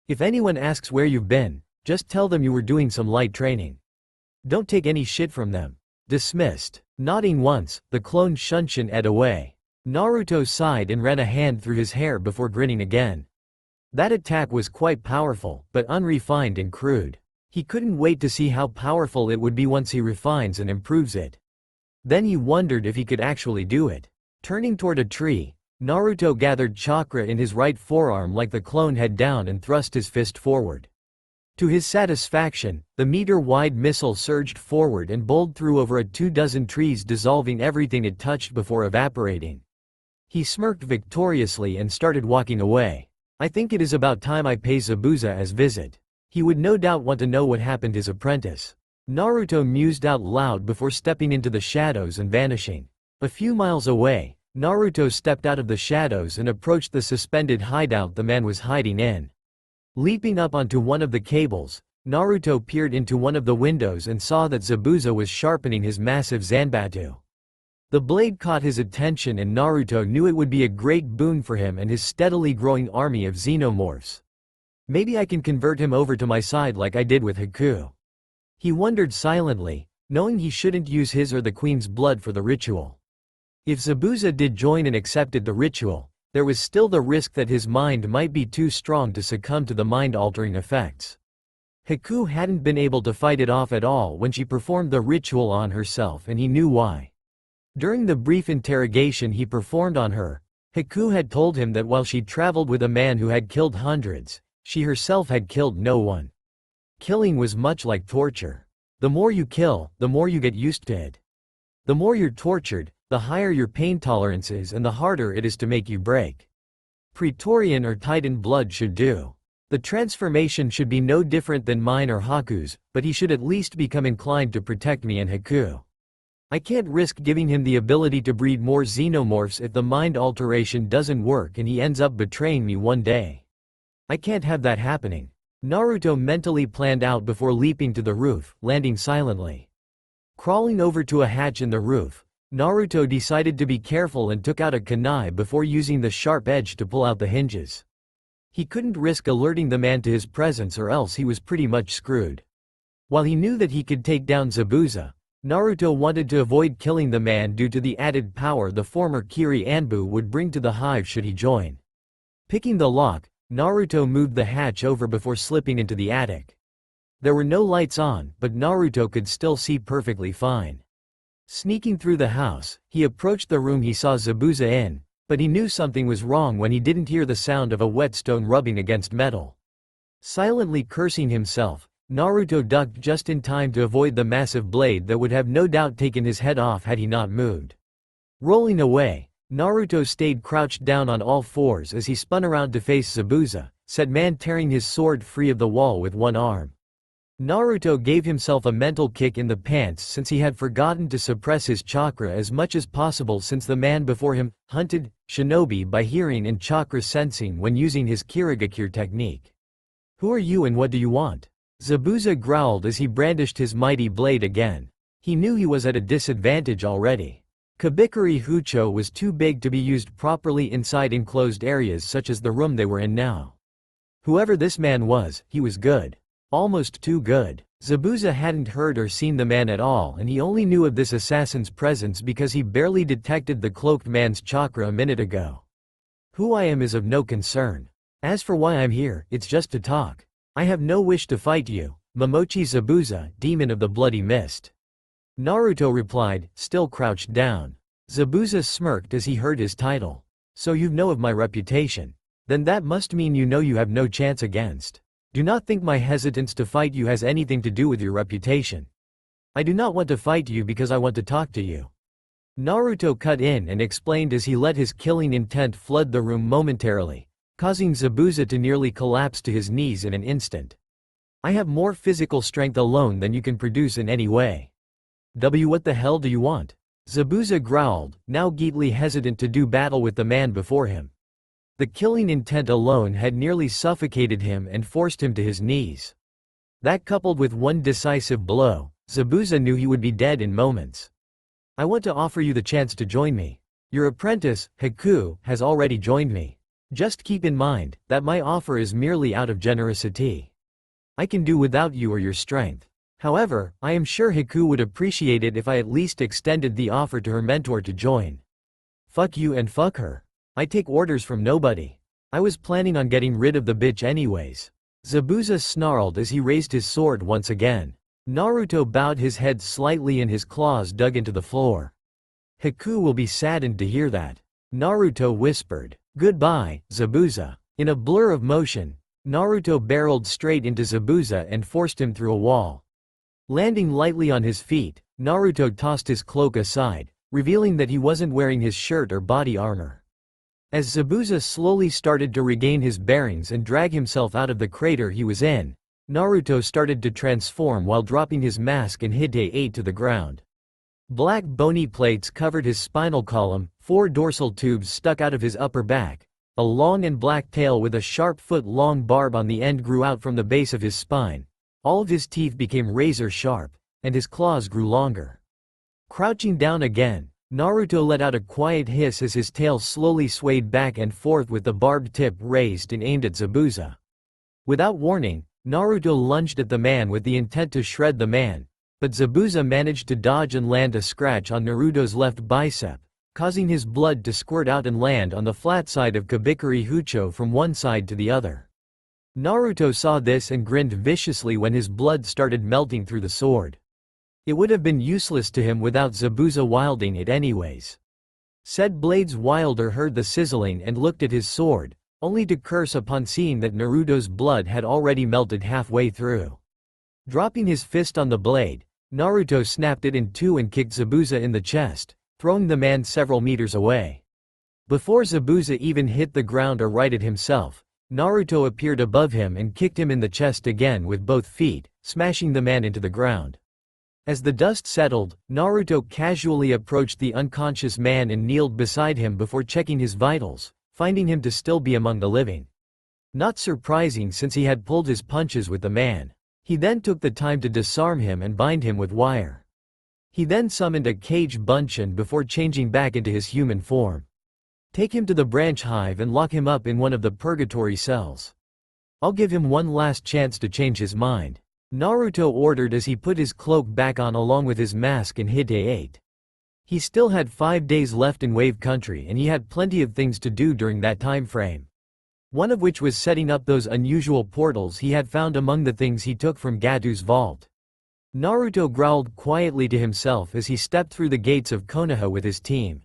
If anyone asks where you've been, just tell them you were doing some light training. Don't take any shit from them." Dismissed. Nodding once, the clone Shunshin ed away. Naruto sighed and ran a hand through his hair before grinning again. That attack was quite powerful, but unrefined and crude. He couldn't wait to see how powerful it would be once he refines and improves it. Then he wondered if he could actually do it. Turning toward a tree, Naruto gathered chakra in his right forearm like the clone head down and thrust his fist forward. To his satisfaction, the meter-wide missile surged forward and bowled through over 24 trees, dissolving everything it touched before evaporating. He smirked victoriously and started walking away. "I think it is about time I pay Zabuza as visit. He would no doubt want to know what happened to his apprentice." Naruto mused out loud before stepping into the shadows and vanishing. A few miles away, Naruto stepped out of the shadows and approached the suspended hideout the man was hiding in. Leaping up onto one of the cables, Naruto peered into one of the windows and saw that Zabuza was sharpening his massive Zanbatsu. The blade caught his attention and Naruto knew it would be a great boon for him and his steadily growing army of xenomorphs. Maybe I can convert him over to my side like I did with Haku. He wondered silently, knowing he shouldn't use his or the queen's blood for the ritual. If Zabuza did join and accepted the ritual, there was still the risk that his mind might be too strong to succumb to the mind-altering effects. Haku hadn't been able to fight it off at all when she performed the ritual on herself, and he knew why. During the brief interrogation he performed on her, Haku had told him that while she traveled with a man who had killed hundreds, she herself had killed no one. Killing was much like torture. The more you kill, the more you get used to it. The more you're tortured, the higher your pain tolerance is and the harder it is to make you break. Praetorian or Titan blood should do. The transformation should be no different than mine or Haku's, but he should at least become inclined to protect me and Haku. I can't risk giving him the ability to breed more xenomorphs if the mind alteration doesn't work and he ends up betraying me one day. I can't have that happening. Naruto mentally planned out before leaping to the roof, landing silently. Crawling over to a hatch in the roof, Naruto decided to be careful and took out a kunai before using the sharp edge to pull out the hinges. He couldn't risk alerting the man to his presence or else he was pretty much screwed. While he knew that he could take down Zabuza, Naruto wanted to avoid killing the man due to the added power the former Kiri Anbu would bring to the hive should he join. Picking the lock, Naruto moved the hatch over before slipping into the attic. There were no lights on, but Naruto could still see perfectly fine. Sneaking through the house, he approached the room he saw Zabuza in, but he knew something was wrong when he didn't hear the sound of a whetstone rubbing against metal. Silently cursing himself, Naruto ducked just in time to avoid the massive blade that would have no doubt taken his head off had he not moved. Rolling away, Naruto stayed crouched down on all fours as he spun around to face Zabuza, said man tearing his sword free of the wall with one arm. Naruto gave himself a mental kick in the pants since he had forgotten to suppress his chakra as much as possible since the man before him hunted shinobi by hearing and chakra sensing when using his Kirigakure technique. Who are you and what do you want? Zabuza growled as he brandished his mighty blade again. He knew he was at a disadvantage already. Kabikuri Hucho was too big to be used properly inside enclosed areas such as the room they were in now. Whoever this man was, he was good. Almost too good. Zabuza hadn't heard or seen the man at all and he only knew of this assassin's presence because he barely detected the cloaked man's chakra a minute ago. Who I am is of no concern. As for why I'm here, it's just to talk. I have no wish to fight you, Momochi Zabuza, demon of the bloody mist. Naruto replied, still crouched down. Zabuza smirked as he heard his title. So you know of my reputation. Then that must mean you know you have no chance against. Do not think my hesitance to fight you has anything to do with your reputation. I do not want to fight you because I want to talk to you. Naruto cut in and explained as he let his killing intent flood the room momentarily, causing Zabuza to nearly collapse to his knees in an instant. I have more physical strength alone than you can produce in any way. What the hell do you want? Zabuza growled, now geekly hesitant to do battle with the man before him. The killing intent alone had nearly suffocated him and forced him to his knees. That coupled with one decisive blow, Zabuza knew he would be dead in moments. I want to offer you the chance to join me. Your apprentice, Haku, has already joined me. Just keep in mind that my offer is merely out of generosity. I can do without you or your strength. However, I am sure Haku would appreciate it if I at least extended the offer to her mentor to join. Fuck you and fuck her. I take orders from nobody. I was planning on getting rid of the bitch anyways. Zabuza snarled as he raised his sword once again. Naruto bowed his head slightly and his claws dug into the floor. Haku will be saddened to hear that. Naruto whispered, "Goodbye, Zabuza." In a blur of motion, Naruto barreled straight into Zabuza and forced him through a wall. Landing lightly on his feet, Naruto tossed his cloak aside, revealing that he wasn't wearing his shirt or body armor. As Zabuza slowly started to regain his bearings and drag himself out of the crater he was in, Naruto started to transform while dropping his mask and Hite 8 to the ground. Black bony plates covered his spinal column, 4 dorsal tubes stuck out of his upper back, a long and black tail with a sharp foot-long barb on the end grew out from the base of his spine, all of his teeth became razor sharp, and his claws grew longer. Crouching down again, Naruto let out a quiet hiss as his tail slowly swayed back and forth with the barbed tip raised and aimed at Zabuza. Without warning, Naruto lunged at the man with the intent to shred the man, but Zabuza managed to dodge and land a scratch on Naruto's left bicep, causing his blood to squirt out and land on the flat side of Kabikuri Hucho from one side to the other. Naruto saw this and grinned viciously when his blood started melting through the sword. It would have been useless to him without Zabuza wielding it anyways. Said Blade's wielder heard the sizzling and looked at his sword, only to curse upon seeing that Naruto's blood had already melted halfway through. Dropping his fist on the blade, Naruto snapped it in two and kicked Zabuza in the chest, throwing the man several meters away. Before Zabuza even hit the ground or righted himself, Naruto appeared above him and kicked him in the chest again with both feet, smashing the man into the ground. As the dust settled, Naruto casually approached the unconscious man and kneeled beside him before checking his vitals, finding him to still be among the living. Not surprising since he had pulled his punches with the man. He then took the time to disarm him and bind him with wire. He then summoned a Kage Bunshin before changing back into his human form. Take him to the branch hive and lock him up in one of the purgatory cells. I'll give him one last chance to change his mind, Naruto ordered as he put his cloak back on along with his mask and hid Hite. He still had 5 days left in Wave Country and he had plenty of things to do during that time frame. One of which was setting up those unusual portals he had found among the things he took from Gadu's vault. Naruto growled quietly to himself as he stepped through the gates of Konoha with his team.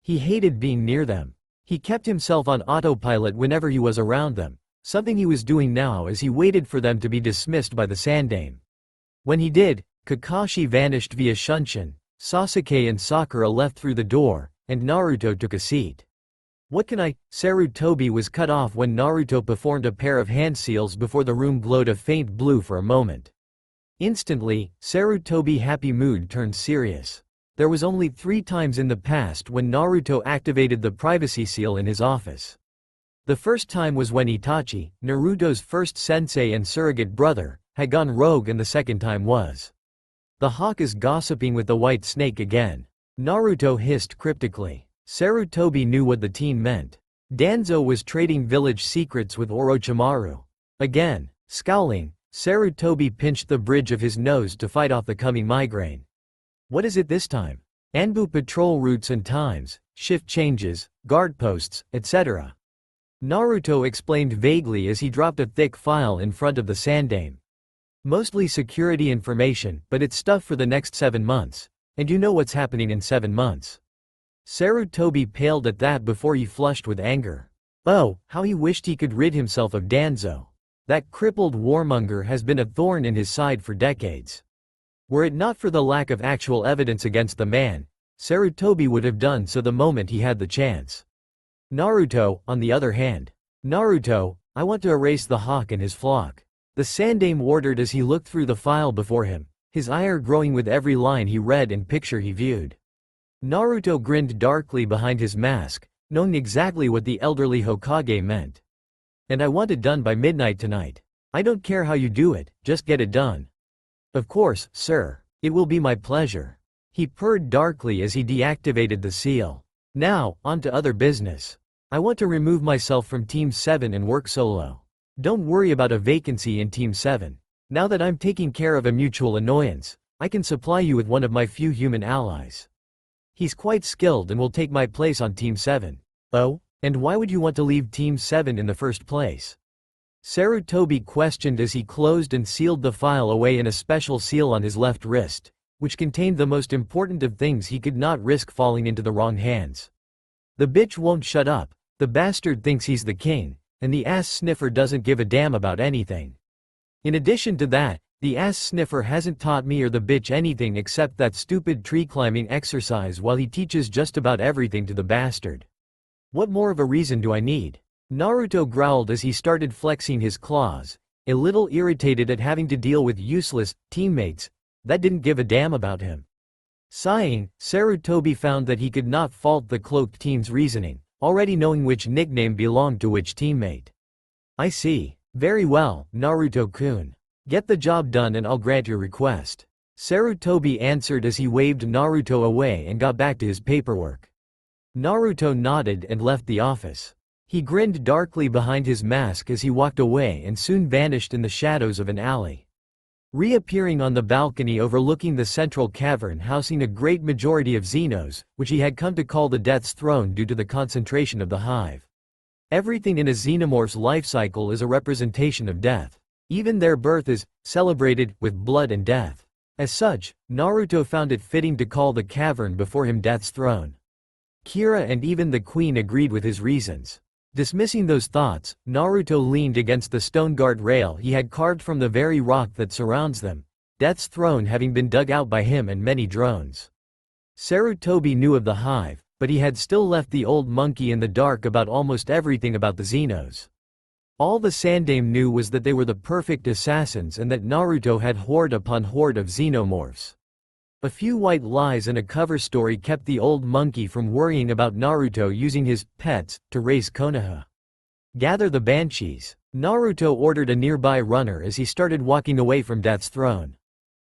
He hated being near them. He kept himself on autopilot whenever he was around them, something he was doing now as he waited for them to be dismissed by the Sandame. When he did, Kakashi vanished via Shunshin, Sasuke and Sakura left through the door, and Naruto took a seat. Sarutobi was cut off when Naruto performed a pair of hand seals before the room glowed a faint blue for a moment. Instantly, Sarutobi's happy mood turned serious. There was only 3 times in the past when Naruto activated the privacy seal in his office. The first time was when Itachi, Naruto's first sensei and surrogate brother, had gone rogue, and the second time was. The hawk is gossiping with the white snake again, Naruto hissed cryptically. Sarutobi knew what the teen meant. Danzo was trading village secrets with Orochimaru. Again, scowling, Sarutobi pinched the bridge of his nose to fight off the coming migraine. What is it this time? Anbu patrol routes and times, shift changes, guard posts, etc. Naruto explained vaguely as he dropped a thick file in front of the Sandame. Mostly security information, but it's stuff for the next 7 months. And you know what's happening in 7 months. Sarutobi paled at that before he flushed with anger. Oh, how he wished he could rid himself of Danzo. That crippled warmonger has been a thorn in his side for decades. Were it not for the lack of actual evidence against the man, Sarutobi would have done so the moment he had the chance. Naruto, on the other hand. Naruto, I want to erase the hawk and his flock. The Sandame ordered as he looked through the file before him, his ire growing with every line he read and picture he viewed. Naruto grinned darkly behind his mask, knowing exactly what the elderly Hokage meant. And I want it done by midnight tonight. I don't care how you do it, just get it done. Of course, sir. It will be my pleasure. He purred darkly as he deactivated the seal. Now, on to other business. I want to remove myself from Team 7 and work solo. Don't worry about a vacancy in Team 7. Now that I'm taking care of a mutual annoyance, I can supply you with one of my few human allies. He's quite skilled and will take my place on Team 7. Oh? And why would you want to leave Team 7 in the first place? Sarutobi questioned as he closed and sealed the file away in a special seal on his left wrist, which contained the most important of things he could not risk falling into the wrong hands. The bitch won't shut up, the bastard thinks he's the king, and the ass sniffer doesn't give a damn about anything. In addition to that, the ass sniffer hasn't taught me or the bitch anything except that stupid tree climbing exercise while he teaches just about everything to the bastard. What more of a reason do I need? Naruto growled as he started flexing his claws, a little irritated at having to deal with useless teammates that didn't give a damn about him. Sighing, Sarutobi found that he could not fault the cloaked team's reasoning, already knowing which nickname belonged to which teammate. I see. Very well, Naruto-kun. Get the job done and I'll grant your request. Sarutobi answered as he waved Naruto away and got back to his paperwork. Naruto nodded and left the office. He grinned darkly behind his mask as he walked away and soon vanished in the shadows of an alley. Reappearing on the balcony overlooking the central cavern housing a great majority of Xenos, which he had come to call the Death's Throne due to the concentration of the hive. Everything in a xenomorph's life cycle is a representation of death. Even their birth is celebrated with blood and death. As such, Naruto found it fitting to call the cavern before him Death's Throne. Kira and even the queen agreed with his reasons. Dismissing those thoughts, Naruto leaned against the stone guard rail he had carved from the very rock that surrounds them, Death's Throne having been dug out by him and many drones. Sarutobi knew of the hive, but he had still left the old monkey in the dark about almost everything about the Xenos. All the Sandaime knew was that they were the perfect assassins and that Naruto had horde upon horde of xenomorphs. A few white lies and a cover story kept the old monkey from worrying about Naruto using his pets to raise Konoha. Gather the banshees. Naruto ordered a nearby runner as he started walking away from Death's throne.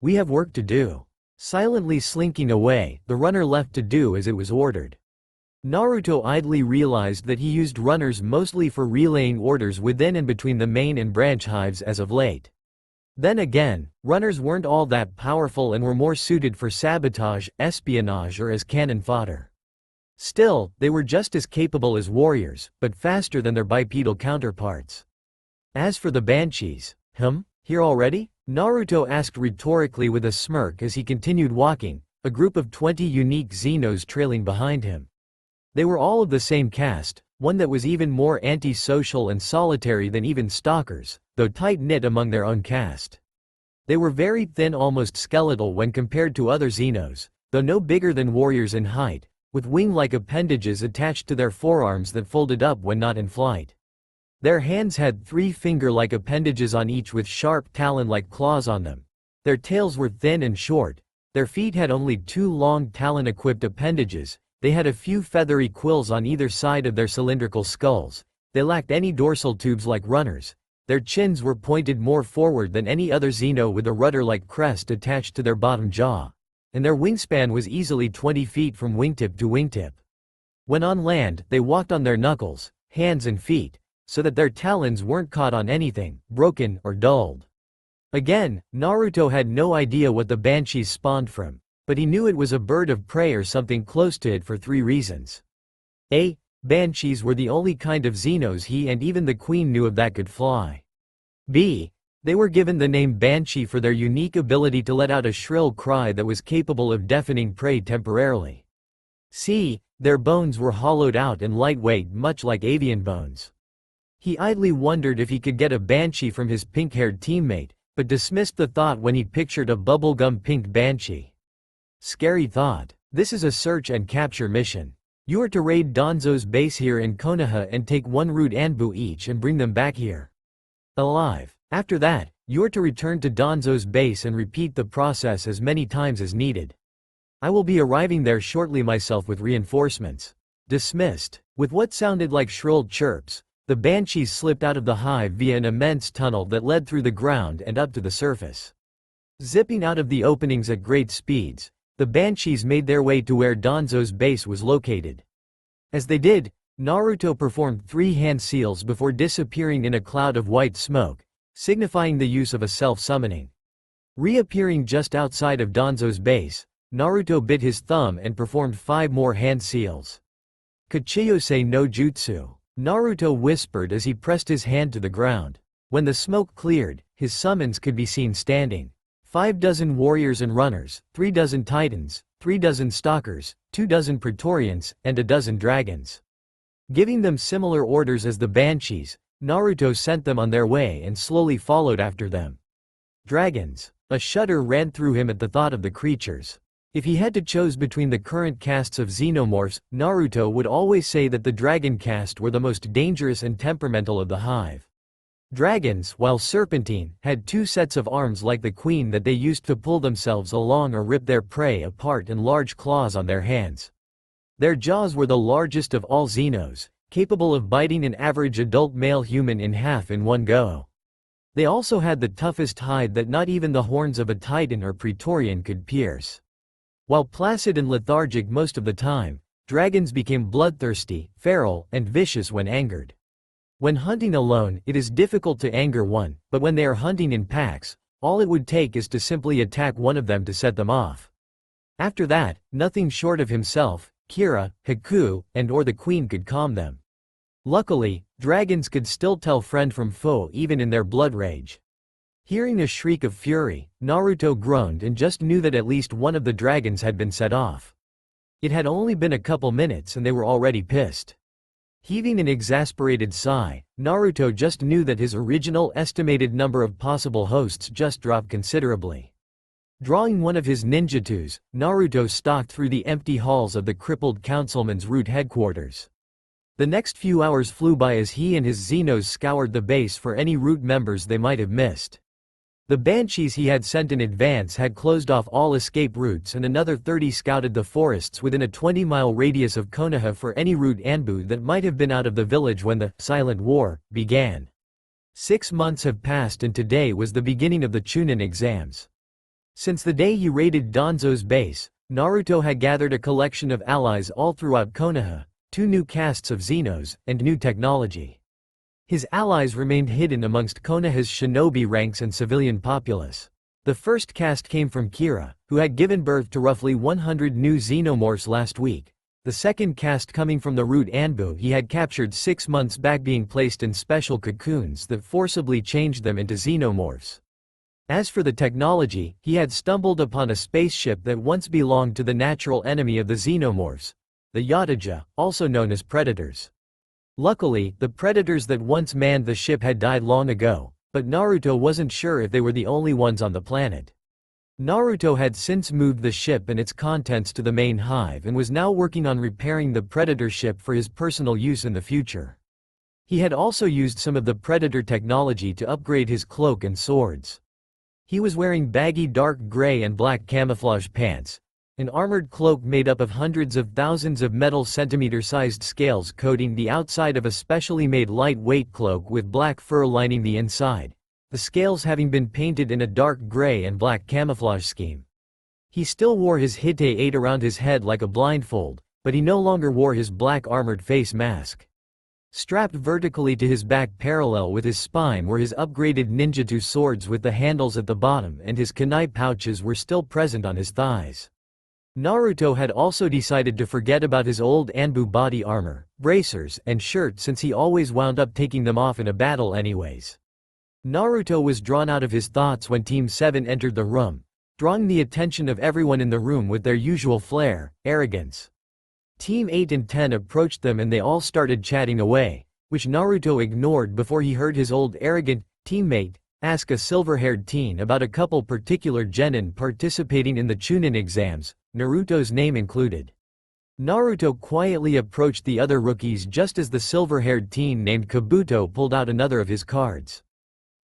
We have work to do. Silently slinking away, the runner left to do as it was ordered. Naruto idly realized that he used runners mostly for relaying orders within and between the main and branch hives as of late. Then again, runners weren't all that powerful and were more suited for sabotage, espionage or as cannon fodder. Still, they were just as capable as warriors, but faster than their bipedal counterparts. As for the banshees, here already? Naruto asked rhetorically with a smirk as he continued walking, a group of 20 unique Xenos trailing behind him. They were all of the same caste, one that was even more anti-social and solitary than even stalkers, though tight-knit among their own caste. They were very thin, almost skeletal when compared to other Xenos, though no bigger than warriors in height, with wing-like appendages attached to their forearms that folded up when not in flight. Their hands had 3 finger-like appendages on each with sharp talon-like claws on them. Their tails were thin and short. Their feet had only 2 long talon-equipped appendages. They had a few feathery quills on either side of their cylindrical skulls. They lacked any dorsal tubes like runners. Their chins were pointed more forward than any other Xeno with a rudder-like crest attached to their bottom jaw. And their wingspan was easily 20 feet from wingtip to wingtip. When on land, they walked on their knuckles, hands and feet, so that their talons weren't caught on anything, broken or dulled. Again, Naruto had no idea what the banshees spawned from, but he knew it was a bird of prey or something close to it for 3 reasons. A. Banshees were the only kind of Xenos he and even the queen knew of that could fly. B. They were given the name Banshee for their unique ability to let out a shrill cry that was capable of deafening prey temporarily. C. Their bones were hollowed out and lightweight, much like avian bones. He idly wondered if he could get a Banshee from his pink-haired teammate, but dismissed the thought when he pictured a bubblegum pink Banshee. Scary thought. This is a search and capture mission. You are to raid Danzo's base here in Konoha and take 1 root Anbu each and bring them back here alive. After that, you are to return to Danzo's base and repeat the process as many times as needed. I will be arriving there shortly myself with reinforcements. Dismissed. With what sounded like shrilled chirps, the banshees slipped out of the hive via an immense tunnel that led through the ground and up to the surface. Zipping out of the openings at great speeds, the banshees made their way to where Danzo's base was located. As they did, Naruto performed 3 hand seals before disappearing in a cloud of white smoke, signifying the use of a self-summoning. Reappearing just outside of Danzo's base, Naruto bit his thumb and performed 5 more hand seals. Kachiyose no Jutsu, Naruto whispered as he pressed his hand to the ground. When the smoke cleared, his summons could be seen standing. 5 dozen warriors and runners, 3 dozen titans, 3 dozen stalkers, 2 dozen praetorians, and a dozen dragons. Giving them similar orders as the banshees, Naruto sent them on their way and slowly followed after them. Dragons. A shudder ran through him at the thought of the creatures. If he had to choose between the current castes of xenomorphs, Naruto would always say that the dragon caste were the most dangerous and temperamental of the hive. Dragons, while serpentine, had 2 sets of arms like the queen that they used to pull themselves along or rip their prey apart, and large claws on their hands. Their jaws were the largest of all Xenos, capable of biting an average adult male human in half in one go. They also had the toughest hide that not even the horns of a titan or praetorian could pierce. While placid and lethargic most of the time, dragons became bloodthirsty, feral, and vicious when angered. When hunting alone, it is difficult to anger one, but when they are hunting in packs, all it would take is to simply attack one of them to set them off. After that, nothing short of himself, Kira, Haku, and or the queen could calm them. Luckily, dragons could still tell friend from foe even in their blood rage. Hearing a shriek of fury, Naruto groaned and just knew that at least one of the dragons had been set off. It had only been a couple minutes and they were already pissed. Heaving an exasperated sigh, Naruto just knew that his original estimated number of possible hosts just dropped considerably. Drawing one of his ninjatus, Naruto stalked through the empty halls of the crippled councilman's root headquarters. The next few hours flew by as he and his Xenos scoured the base for any root members they might have missed. The Banshees he had sent in advance had closed off all escape routes, and another 30 scouted the forests within a 20-mile radius of Konoha for any root Anbu that might have been out of the village when the Silent War began. 6 months have passed, and today was the beginning of the Chunin exams. Since the day he raided Danzo's base, Naruto had gathered a collection of allies all throughout Konoha, 2 new castes of Xenos, and new technology. His allies remained hidden amongst Konoha's shinobi ranks and civilian populace. The first caste came from Kira, who had given birth to roughly 100 new xenomorphs last week. The second caste coming from the root Anbu he had captured 6 months back, being placed in special cocoons that forcibly changed them into xenomorphs. As for the technology, he had stumbled upon a spaceship that once belonged to the natural enemy of the xenomorphs, the Yataja, also known as predators. Luckily, the predators that once manned the ship had died long ago, but Naruto wasn't sure if they were the only ones on the planet. Naruto had since moved the ship and its contents to the main hive and was now working on repairing the predator ship for his personal use in the future. He had also used some of the predator technology to upgrade his cloak and swords. He was wearing baggy dark gray and black camouflage pants, an armored cloak made up of hundreds of thousands of metal centimeter-sized scales coating the outside of a specially made lightweight cloak with black fur lining the inside, the scales having been painted in a dark gray and black camouflage scheme. He still wore his Hite 8 around his head like a blindfold, but he no longer wore his black armored face mask. Strapped vertically to his back parallel with his spine were his upgraded ninjutsu swords with the handles at the bottom, and his kunai pouches were still present on his thighs. Naruto had also decided to forget about his old Anbu body armor, bracers, and shirt, since he always wound up taking them off in a battle anyways. Naruto was drawn out of his thoughts when Team 7 entered the room, drawing the attention of everyone in the room with their usual flair, arrogance. Team 8 and 10 approached them and they all started chatting away, which Naruto ignored before he heard his old arrogant teammate ask a silver-haired teen about a couple particular genin participating in the Chunin exams, Naruto's name included. Naruto quietly approached the other rookies just as the silver-haired teen named Kabuto pulled out another of his cards.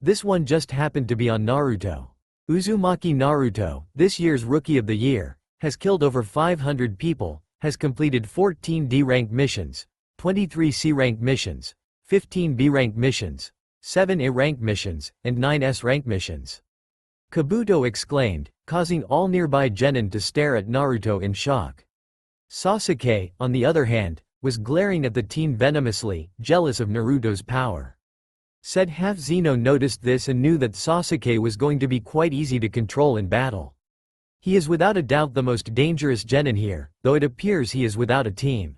This one just happened to be on Naruto. Uzumaki Naruto, this year's Rookie of the Year, has killed over 500 people, has completed 14 D-rank missions, 23 C-rank missions, 15 B-rank missions, 7 A-rank missions, and 9 S-rank missions. Kabuto exclaimed, causing all nearby genin to stare at Naruto in shock. Sasuke, on the other hand, was glaring at the teen venomously, jealous of Naruto's power. Said half-Xeno noticed this and knew that Sasuke was going to be quite easy to control in battle. He is without a doubt the most dangerous genin here, though it appears he is without a team.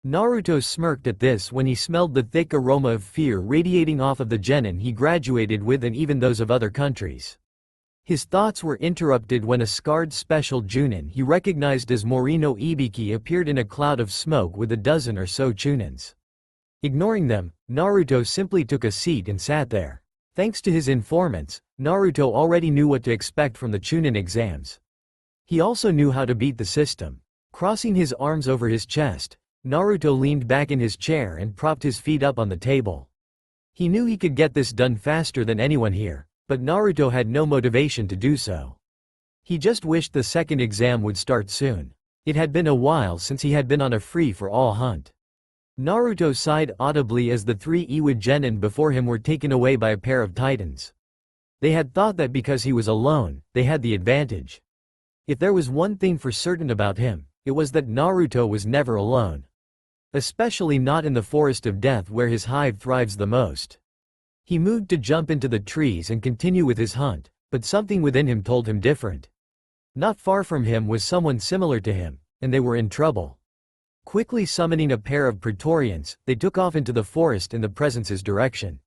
Naruto smirked at this when he smelled the thick aroma of fear radiating off of the genin he graduated with and even those of other countries. His thoughts were interrupted when a scarred special Chunin he recognized as Morino Ibiki appeared in a cloud of smoke with a dozen or so Chunins. Ignoring them, Naruto simply took a seat and sat there. Thanks to his informants, Naruto already knew what to expect from the Chunin exams. He also knew how to beat the system. Crossing his arms over his chest, Naruto leaned back in his chair and propped his feet up on the table. He knew he could get this done faster than anyone here, but Naruto had no motivation to do so. He just wished the second exam would start soon. It had been a while since he had been on a free-for-all hunt. Naruto sighed audibly as the 3 Iwa genin before him were taken away by a pair of titans. They had thought that because he was alone, they had the advantage. If there was one thing for certain about him, it was that Naruto was never alone. Especially not in the Forest of Death where his hive thrives the most. He moved to jump into the trees and continue with his hunt, but something within him told him different. Not far from him was someone similar to him, and they were in trouble. Quickly summoning a pair of Praetorians, they took off into the forest in the presence's direction.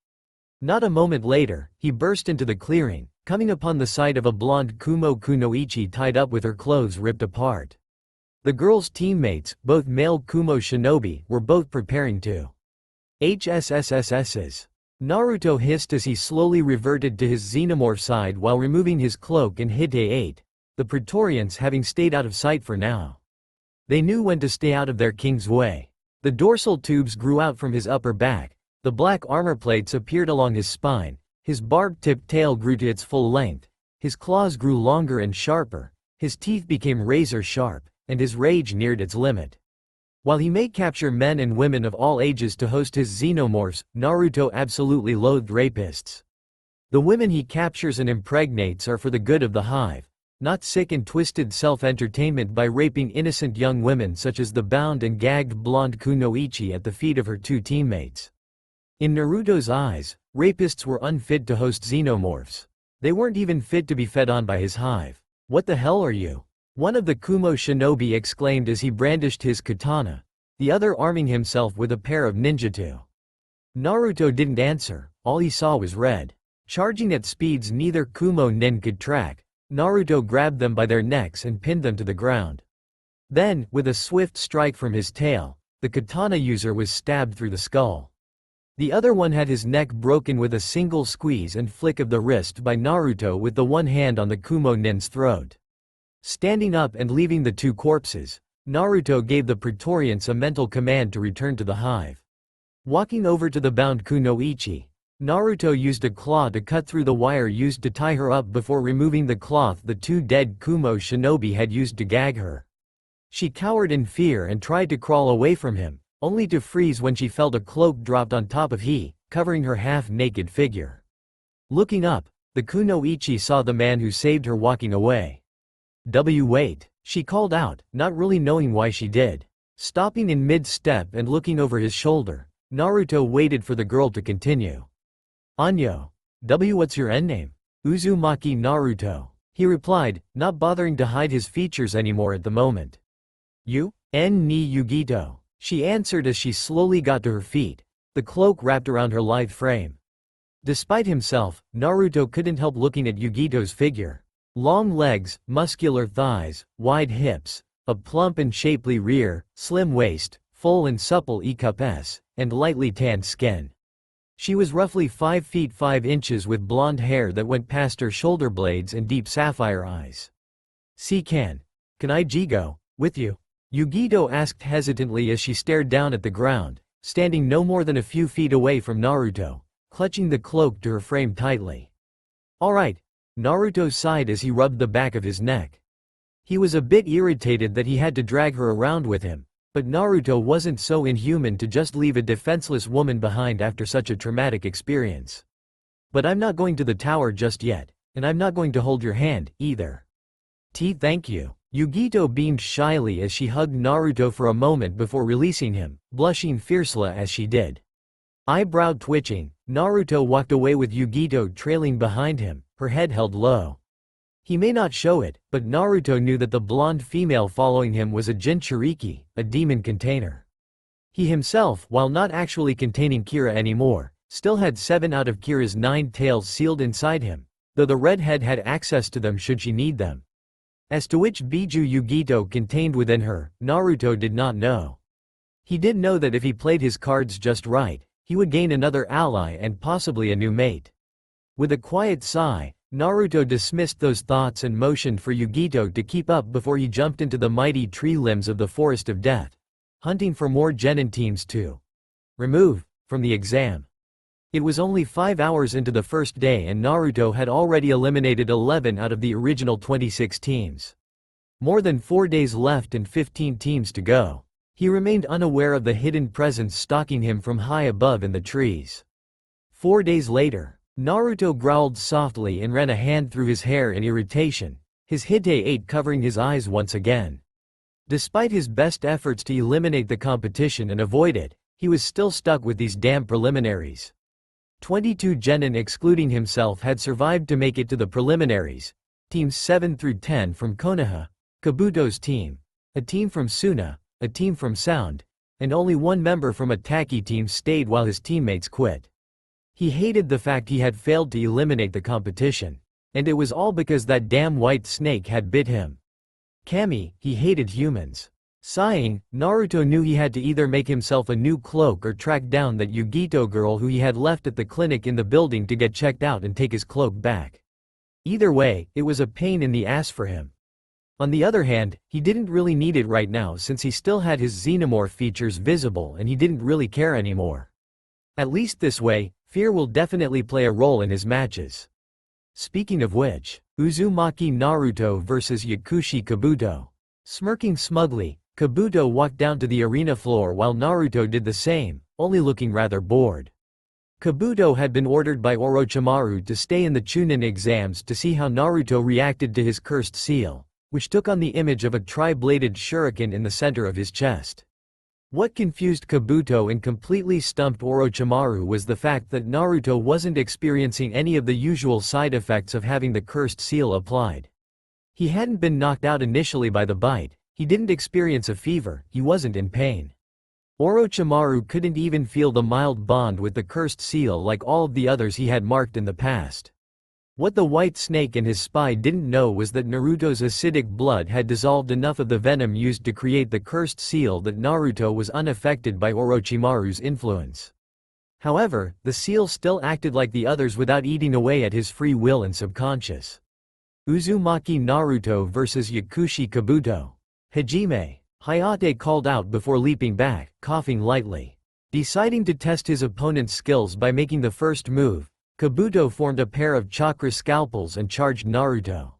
Not a moment later, he burst into the clearing, coming upon the sight of a blonde Kumo Kunoichi tied up with her clothes ripped apart. The girl's teammates, both male Kumo shinobi, were both preparing to HSSSS's. Naruto hissed as he slowly reverted to his xenomorph side while removing his cloak and Hite 8, the Praetorians having stayed out of sight for now. They knew when to stay out of their king's way. The dorsal tubes grew out from his upper back, the black armor plates appeared along his spine, his barb-tipped tail grew to its full length, his claws grew longer and sharper, his teeth became razor-sharp, and his rage neared its limit. While he may capture men and women of all ages to host his xenomorphs, Naruto absolutely loathed rapists. The women he captures and impregnates are for the good of the hive, not sick and twisted self-entertainment by raping innocent young women such as the bound and gagged blonde Kunoichi at the feet of her two teammates. In Naruto's eyes, rapists were unfit to host xenomorphs. They weren't even fit to be fed on by his hive. "What the hell are you?" one of the Kumo shinobi exclaimed as he brandished his katana, the other arming himself with a pair of ninjutsu. Naruto didn't answer, all he saw was red. Charging at speeds neither Kumo nin could track, Naruto grabbed them by their necks and pinned them to the ground. Then, with a swift strike from his tail, the katana user was stabbed through the skull. The other one had his neck broken with a single squeeze and flick of the wrist by Naruto with the one hand on the Kumo nin's throat. Standing up and leaving the two corpses, Naruto gave the Praetorians a mental command to return to the hive. Walking over to the bound Kunoichi, Naruto used a claw to cut through the wire used to tie her up before removing the cloth the two dead Kumo shinobi had used to gag her. She cowered in fear and tried to crawl away from him, only to freeze when she felt a cloak dropped on top of he, covering her half-naked figure. Looking up, the Kunoichi saw the man who saved her walking away. Wait, she called out, not really knowing why she did. Stopping in mid-step and looking over his shoulder, Naruto waited for the girl to continue. "Anyo. What's your endname?" "Uzumaki Naruto," he replied, not bothering to hide his features anymore at the moment. "You? Ni Yugito," she answered as she slowly got to her feet, the cloak wrapped around her lithe frame. Despite himself, Naruto couldn't help looking at Yugito's figure. Long legs, muscular thighs, wide hips, a plump and shapely rear, slim waist, full and supple cups, and lightly tanned skin. She was roughly 5 feet 5 inches with blonde hair that went past her shoulder blades and deep sapphire eyes. Can I go with you?" Yugito asked hesitantly as she stared down at the ground, standing no more than a few feet away from Naruto, clutching the cloak to her frame tightly. "Alright," Naruto sighed as he rubbed the back of his neck. He was a bit irritated that he had to drag her around with him, but Naruto wasn't so inhuman to just leave a defenseless woman behind after such a traumatic experience. "But I'm not going to the tower just yet, and I'm not going to hold your hand, either." Thank you." Yugito beamed shyly as she hugged Naruto for a moment before releasing him, blushing fiercely as she did. Eyebrow twitching, Naruto walked away with Yugito trailing behind him, her head held low. He may not show it, but Naruto knew that the blonde female following him was a Jinchuriki, a demon container. He himself, while not actually containing Kira anymore, still had 7 out of Kira's 9 tails sealed inside him, though the redhead had access to them should she need them. As to which Biju Yugito contained within her, Naruto did not know. He did know that if he played his cards just right, he would gain another ally and possibly a new mate. With a quiet sigh, Naruto dismissed those thoughts and motioned for Yugito to keep up before he jumped into the mighty tree limbs of the Forest of Death, hunting for more genin teams to remove from the exam. It was only 5 hours into the first day and Naruto had already eliminated 11 out of the original 26 teams. More than 4 days left and 15 teams to go. He remained unaware of the hidden presence stalking him from high above in the trees. 4 days later, Naruto growled softly and ran a hand through his hair in irritation, his Hite-8 covering his eyes once again. Despite his best efforts to eliminate the competition and avoid it, he was still stuck with these damn preliminaries. 22 genin excluding himself had survived to make it to the preliminaries, teams 7 through 10 from Konoha, Kabuto's team, a team from Suna, a team from Sound, and only one member from a Taki team stayed while his teammates quit. He hated the fact he had failed to eliminate the competition, and it was all because that damn white snake had bit him. Kami, he hated humans. Sighing, Naruto knew he had to either make himself a new cloak or track down that Yugito girl who he had left at the clinic in the building to get checked out and take his cloak back. Either way, it was a pain in the ass for him. On the other hand, he didn't really need it right now since he still had his xenomorph features visible and he didn't really care anymore. At least this way, fear will definitely play a role in his matches. Speaking of which, Uzumaki Naruto vs Yakushi Kabuto. Smirking smugly, Kabuto walked down to the arena floor while Naruto did the same, only looking rather bored. Kabuto had been ordered by Orochimaru to stay in the Chunin exams to see how Naruto reacted to his cursed seal, which took on the image of a tri-bladed shuriken in the center of his chest. What confused Kabuto and completely stumped Orochimaru was the fact that Naruto wasn't experiencing any of the usual side effects of having the cursed seal applied. He hadn't been knocked out initially by the bite, he didn't experience a fever, he wasn't in pain. Orochimaru couldn't even feel the mild bond with the cursed seal like all of the others he had marked in the past. What the White Snake and his spy didn't know was that Naruto's acidic blood had dissolved enough of the venom used to create the cursed seal that Naruto was unaffected by Orochimaru's influence. However, the seal still acted like the others without eating away at his free will and subconscious. Uzumaki Naruto vs Yakushi Kabuto. Hajime. Hayate called out before leaping back, coughing lightly. Deciding to test his opponent's skills by making the first move, Kabuto formed a pair of chakra scalpels and charged Naruto.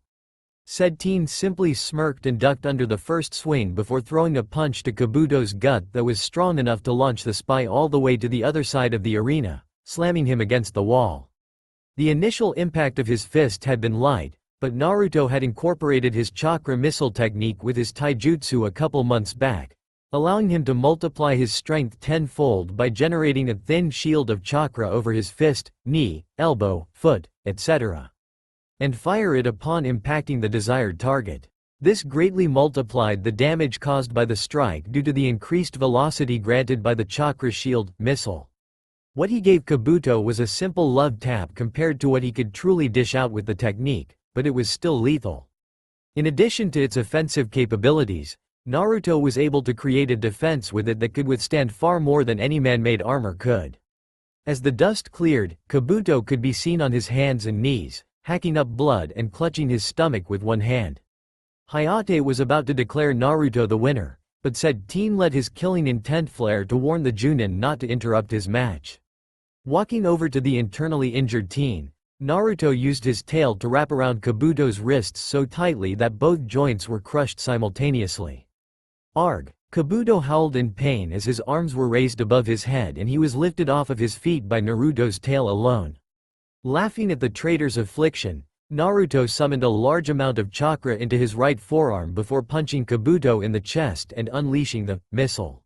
Said teen simply smirked and ducked under the first swing before throwing a punch to Kabuto's gut that was strong enough to launch the spy all the way to the other side of the arena, slamming him against the wall. The initial impact of his fist had been light, but Naruto had incorporated his chakra missile technique with his taijutsu a couple months back, allowing him to multiply his strength tenfold by generating a thin shield of chakra over his fist, knee, elbow, foot, etc. and fire it upon impacting the desired target. This greatly multiplied the damage caused by the strike due to the increased velocity granted by the chakra shield missile. What he gave Kabuto was a simple love tap compared to what he could truly dish out with the technique, but it was still lethal. In addition to its offensive capabilities, Naruto was able to create a defense with it that could withstand far more than any man-made armor could. As the dust cleared, Kabuto could be seen on his hands and knees, hacking up blood and clutching his stomach with one hand. Hayate was about to declare Naruto the winner, but said teen let his killing intent flare to warn the Chunin not to interrupt his match. Walking over to the internally injured teen, Naruto used his tail to wrap around Kabuto's wrists so tightly that both joints were crushed simultaneously. Arg! Kabuto howled in pain as his arms were raised above his head and he was lifted off of his feet by Naruto's tail alone. Laughing at the traitor's affliction, Naruto summoned a large amount of chakra into his right forearm before punching Kabuto in the chest and unleashing the missile.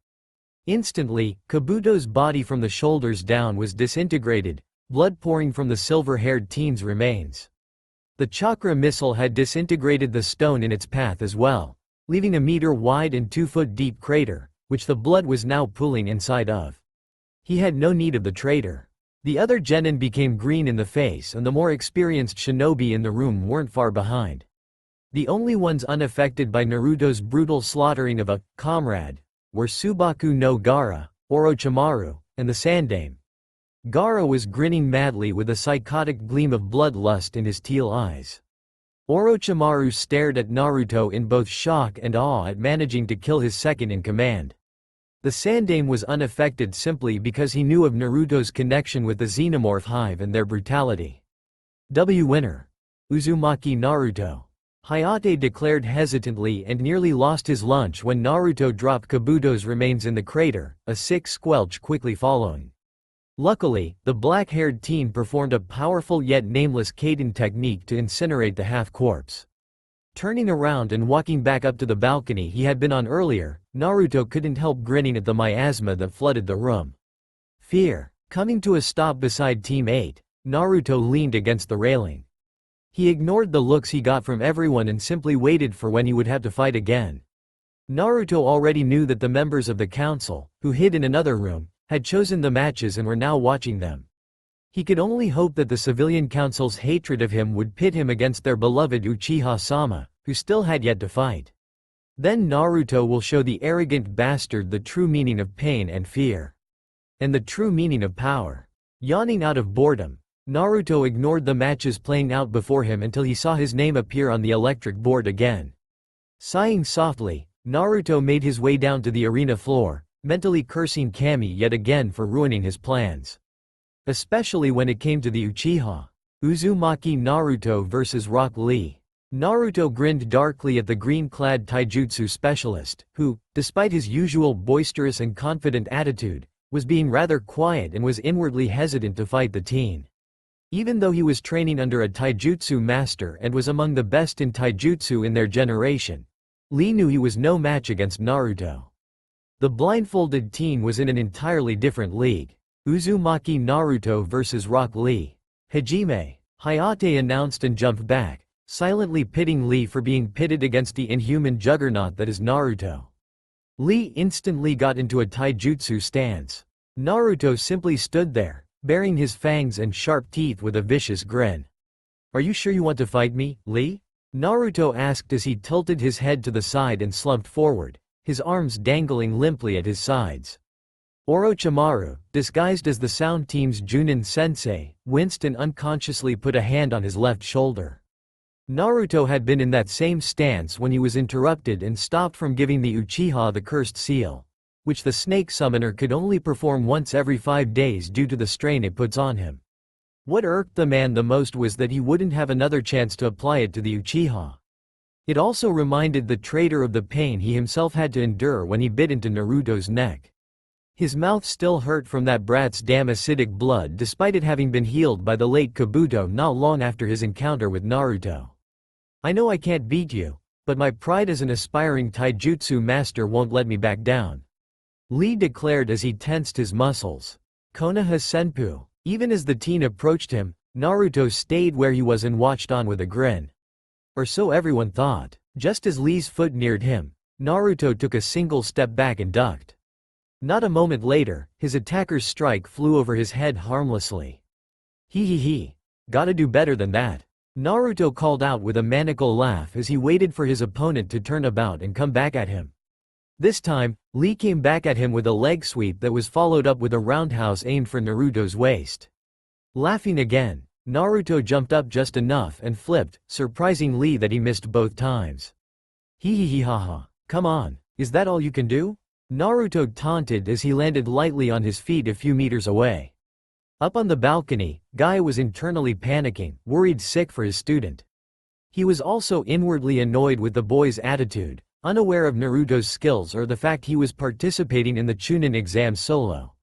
Instantly, Kabuto's body from the shoulders down was disintegrated, blood pouring from the silver-haired teen's remains. The chakra missile had disintegrated the stone in its path as well, leaving a meter-wide and 2-foot-deep crater, which the blood was now pooling inside of. He had no need of the traitor. The other genin became green in the face and the more experienced shinobi in the room weren't far behind. The only ones unaffected by Naruto's brutal slaughtering of a comrade were Subaku no Gaara, Orochimaru, and the Sandame. Gaara was grinning madly with a psychotic gleam of bloodlust in his teal eyes. Orochimaru stared at Naruto in both shock and awe at managing to kill his second-in-command. The Sandame was unaffected simply because he knew of Naruto's connection with the Xenomorph Hive and their brutality. Winner. Uzumaki Naruto. Hayate declared hesitantly and nearly lost his lunch when Naruto dropped Kabuto's remains in the crater, a sick squelch quickly following. Luckily, the black-haired teen performed a powerful yet nameless Kaden technique to incinerate the half-corpse. Turning around and walking back up to the balcony he had been on earlier, Naruto couldn't help grinning at the miasma that flooded the room. Fear. Coming to a stop beside Team 8, Naruto leaned against the railing. He ignored the looks he got from everyone and simply waited for when he would have to fight again. Naruto already knew that the members of the council, who hid in another room, had chosen the matches and were now watching them. He could only hope that the civilian council's hatred of him would pit him against their beloved Uchiha-sama, who still had yet to fight. Then Naruto will show the arrogant bastard the true meaning of pain and fear. And the true meaning of power. Yawning out of boredom, Naruto ignored the matches playing out before him until he saw his name appear on the electric board again. Sighing softly, Naruto made his way down to the arena floor, mentally cursing Kami yet again for ruining his plans. Especially when it came to the Uchiha. Uzumaki Naruto vs Rock Lee. Naruto grinned darkly at the green-clad taijutsu specialist, who, despite his usual boisterous and confident attitude, was being rather quiet and was inwardly hesitant to fight the teen. Even though he was training under a taijutsu master and was among the best in taijutsu in their generation, Lee knew he was no match against Naruto. The blindfolded teen was in an entirely different league. Uzumaki Naruto vs Rock Lee. Hajime. Hayate announced and jumped back, silently pitting Lee for being pitted against the inhuman juggernaut that is Naruto. Lee instantly got into a taijutsu stance. Naruto simply stood there, baring his fangs and sharp teeth with a vicious grin. "Are you sure you want to fight me, Lee?" Naruto asked as he tilted his head to the side and slumped forward, his arms dangling limply at his sides. Orochimaru, disguised as the Sound Team's Chunin sensei, winced and unconsciously put a hand on his left shoulder. Naruto had been in that same stance when he was interrupted and stopped from giving the Uchiha the cursed seal, which the snake summoner could only perform once every 5 days due to the strain it puts on him. What irked the man the most was that he wouldn't have another chance to apply it to the Uchiha. It also reminded the traitor of the pain he himself had to endure when he bit into Naruto's neck. His mouth still hurt from that brat's damn acidic blood despite it having been healed by the late Kabuto not long after his encounter with Naruto. "I know I can't beat you, but my pride as an aspiring taijutsu master won't let me back down," Lee declared as he tensed his muscles. "Konoha senpu." Even as the teen approached him, Naruto stayed where he was and watched on with a grin. Or so everyone thought. Just as Lee's foot neared him, Naruto took a single step back and ducked. Not a moment later, his attacker's strike flew over his head harmlessly. He. Gotta do better than that," Naruto called out with a maniacal laugh as he waited for his opponent to turn about and come back at him. This time, Lee came back at him with a leg sweep that was followed up with a roundhouse aimed for Naruto's waist. Laughing again, Naruto jumped up just enough and flipped, surprising Lee that he missed both times. He haha. Come on, is that all you can do?" Naruto taunted as he landed lightly on his feet a few meters away. Up on the balcony, Guy was internally panicking, worried sick for his student. He was also inwardly annoyed with the boy's attitude, unaware of Naruto's skills or the fact he was participating in the Chunin exam solo.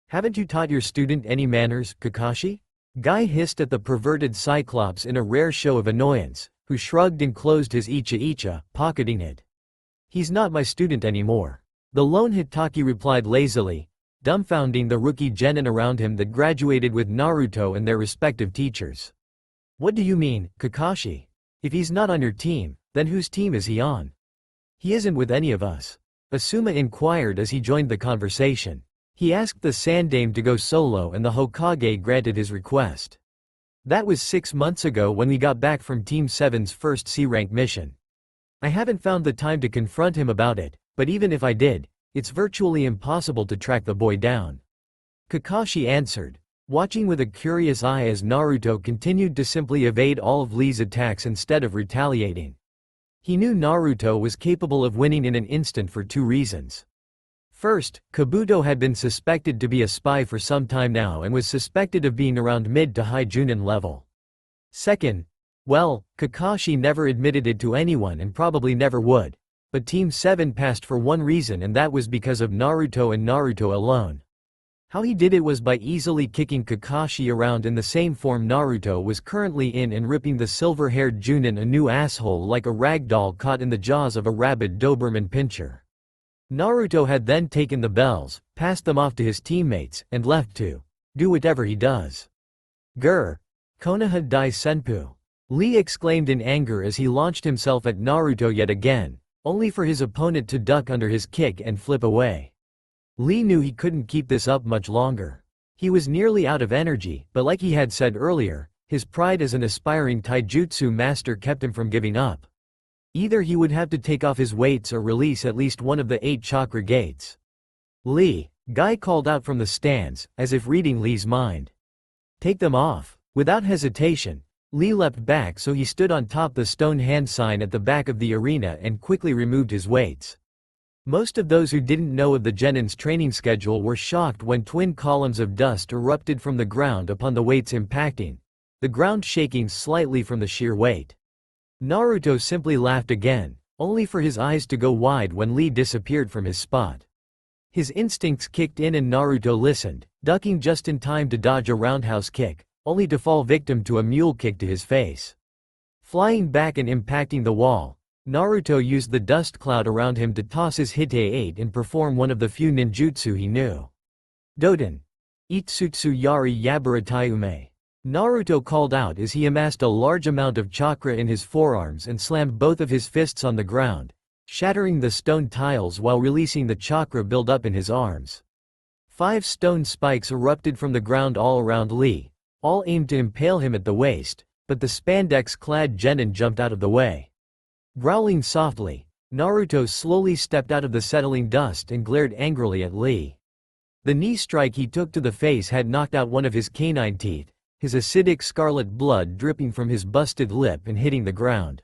"Haven't you taught your student any manners, Kakashi?" Guy hissed at the perverted Cyclops in a rare show of annoyance, who shrugged and closed his icha, pocketing it. "He's not my student anymore," the lone Hitaki replied lazily, dumbfounding the rookie genin around him that graduated with Naruto and their respective teachers. "What do you mean, Kakashi? If he's not on your team, then whose team is he on?" "He isn't with any of us," Asuma inquired as he joined the conversation. He asked the Sandaime to go solo and the Hokage granted his request. "That was 6 months ago when we got back from Team 7's first C-rank mission. I haven't found the time to confront him about it, but even if I did, it's virtually impossible to track the boy down," Kakashi answered, watching with a curious eye as Naruto continued to simply evade all of Lee's attacks instead of retaliating. He knew Naruto was capable of winning in an instant for 2 reasons. First, Kabuto had been suspected to be a spy for some time now and was suspected of being around mid to high Chunin level. Second, well, Kakashi never admitted it to anyone and probably never would, but Team 7 passed for one reason, and that was because of Naruto and Naruto alone. How he did it was by easily kicking Kakashi around in the same form Naruto was currently in and ripping the silver-haired Chunin a new asshole like a rag doll caught in the jaws of a rabid Doberman pinscher. Naruto had then taken the bells, passed them off to his teammates, and left to do whatever he does. "Grr! Konoha dai senpu!" Lee exclaimed in anger as he launched himself at Naruto yet again, only for his opponent to duck under his kick and flip away. Lee knew he couldn't keep this up much longer. He was nearly out of energy, but like he had said earlier, his pride as an aspiring taijutsu master kept him from giving up. Either he would have to take off his weights or release at least one of the 8 chakra gates. "Lee," Guy called out from the stands, as if reading Lee's mind. "Take them off." Without hesitation, Lee leapt back, so he stood on top the stone hand sign at the back of the arena and quickly removed his weights. Most of those who didn't know of the genin's training schedule were shocked when twin columns of dust erupted from the ground upon the weights impacting, the ground shaking slightly from the sheer weight. Naruto simply laughed again, only for his eyes to go wide when Lee disappeared from his spot. His instincts kicked in and Naruto listened, ducking just in time to dodge a roundhouse kick, only to fall victim to a mule kick to his face. Flying back and impacting the wall, Naruto used the dust cloud around him to toss his Hite 8 and perform one of the few ninjutsu he knew. Doden. Itsutsu Yari Yaburatayume. Naruto called out as he amassed a large amount of chakra in his forearms and slammed both of his fists on the ground, shattering the stone tiles while releasing the chakra buildup in his arms. 5 stone spikes erupted from the ground all around Lee, all aimed to impale him at the waist, but the spandex-clad genin jumped out of the way. Growling softly, Naruto slowly stepped out of the settling dust and glared angrily at Lee. The knee strike he took to the face had knocked out one of his canine teeth, his acidic scarlet blood dripping from his busted lip and hitting the ground.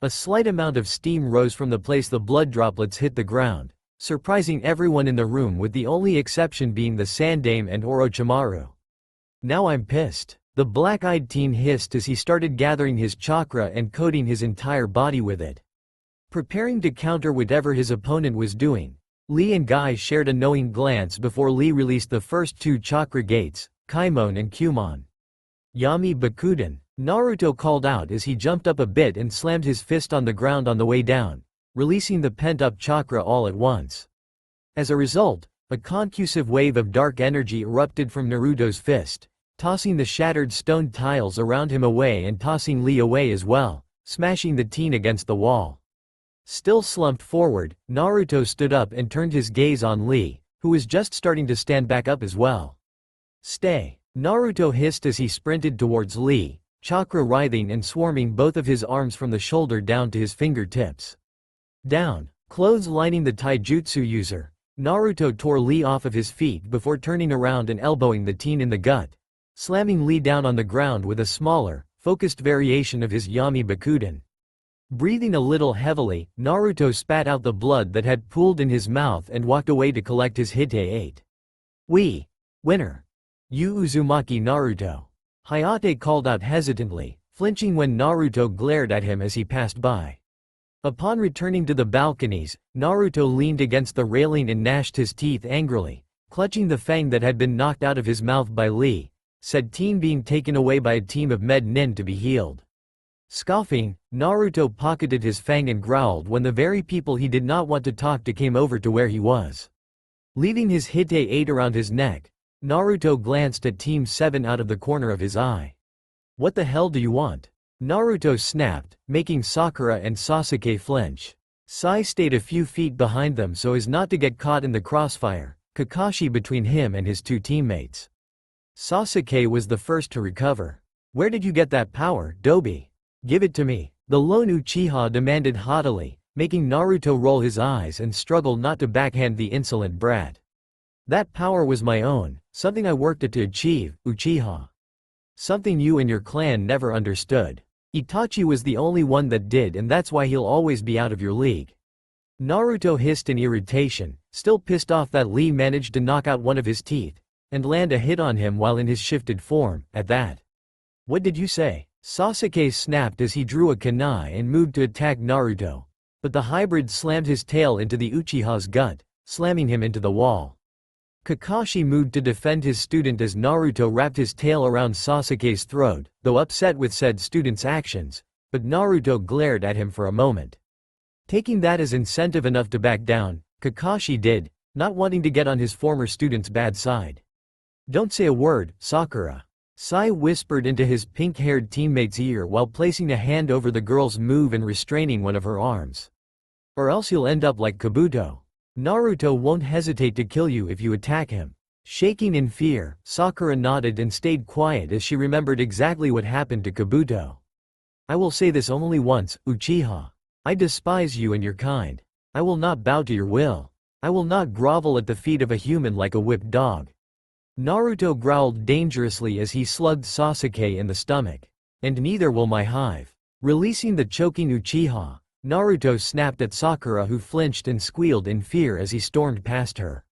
A slight amount of steam rose from the place the blood droplets hit the ground, surprising everyone in the room, with the only exception being the Sandaime and Orochimaru. "Now I'm pissed," the black-eyed teen hissed as he started gathering his chakra and coating his entire body with it. Preparing to counter whatever his opponent was doing, Lee and Guy shared a knowing glance before Lee released the first 2 chakra gates, Kaimon and Kumon. "Yami Bakuden," Naruto called out as he jumped up a bit and slammed his fist on the ground on the way down, releasing the pent-up chakra all at once. As a result, a concussive wave of dark energy erupted from Naruto's fist, tossing the shattered stone tiles around him away and tossing Lee away as well, smashing the teen against the wall. Still slumped forward, Naruto stood up and turned his gaze on Lee, who was just starting to stand back up as well. "Stay," Naruto hissed as he sprinted towards Lee, chakra writhing and swarming both of his arms from the shoulder down to his fingertips. Down, clothes lining the taijutsu user, Naruto tore Lee off of his feet before turning around and elbowing the teen in the gut, slamming Lee down on the ground with a smaller, focused variation of his Yami Bakuden. Breathing a little heavily, Naruto spat out the blood that had pooled in his mouth and walked away to collect his Hite 8. "We. Winner. Yu Uzumaki Naruto," Hayate called out hesitantly, flinching when Naruto glared at him as he passed by. Upon returning to the balconies, Naruto leaned against the railing and gnashed his teeth angrily, clutching the fang that had been knocked out of his mouth by Lee, said teen being taken away by a team of med nin to be healed. Scoffing, Naruto pocketed his fang and growled when the very people he did not want to talk to came over to where he was. Leaving his Hite 8 around his neck, Naruto glanced at Team 7 out of the corner of his eye. "What the hell do you want?" Naruto snapped, making Sakura and Sasuke flinch. Sai stayed a few feet behind them so as not to get caught in the crossfire, Kakashi between him and his 2 teammates. Sasuke was the first to recover. "Where did you get that power, Dobi? Give it to me," the lone Uchiha demanded haughtily, making Naruto roll his eyes and struggle not to backhand the insolent brat. "That power was my own, something I worked at to achieve, Uchiha. Something you and your clan never understood. Itachi was the only one that did, and that's why he'll always be out of your league." Naruto hissed in irritation, still pissed off that Lee managed to knock out one of his teeth and land a hit on him while in his shifted form, at that. "What did you say?" Sasuke snapped as he drew a kunai and moved to attack Naruto, but the hybrid slammed his tail into the Uchiha's gut, slamming him into the wall. Kakashi moved to defend his student as Naruto wrapped his tail around Sasuke's throat, though upset with said student's actions, but Naruto glared at him for a moment. Taking that as incentive enough to back down, Kakashi did, not wanting to get on his former student's bad side. "Don't say a word, Sakura," Sai whispered into his pink-haired teammate's ear while placing a hand over the girl's move and restraining one of her arms. "Or else you'll end up like Kabuto. Naruto won't hesitate to kill you if you attack him." Shaking in fear, Sakura nodded and stayed quiet as she remembered exactly what happened to Kabuto. "I will say this only once, Uchiha. I despise you and your kind. I will not bow to your will. I will not grovel at the feet of a human like a whipped dog." Naruto growled dangerously as he slugged Sasuke in the stomach. And neither will my hive. Releasing the choking Uchiha, Naruto snapped at Sakura, who flinched and squealed in fear as he stormed past her.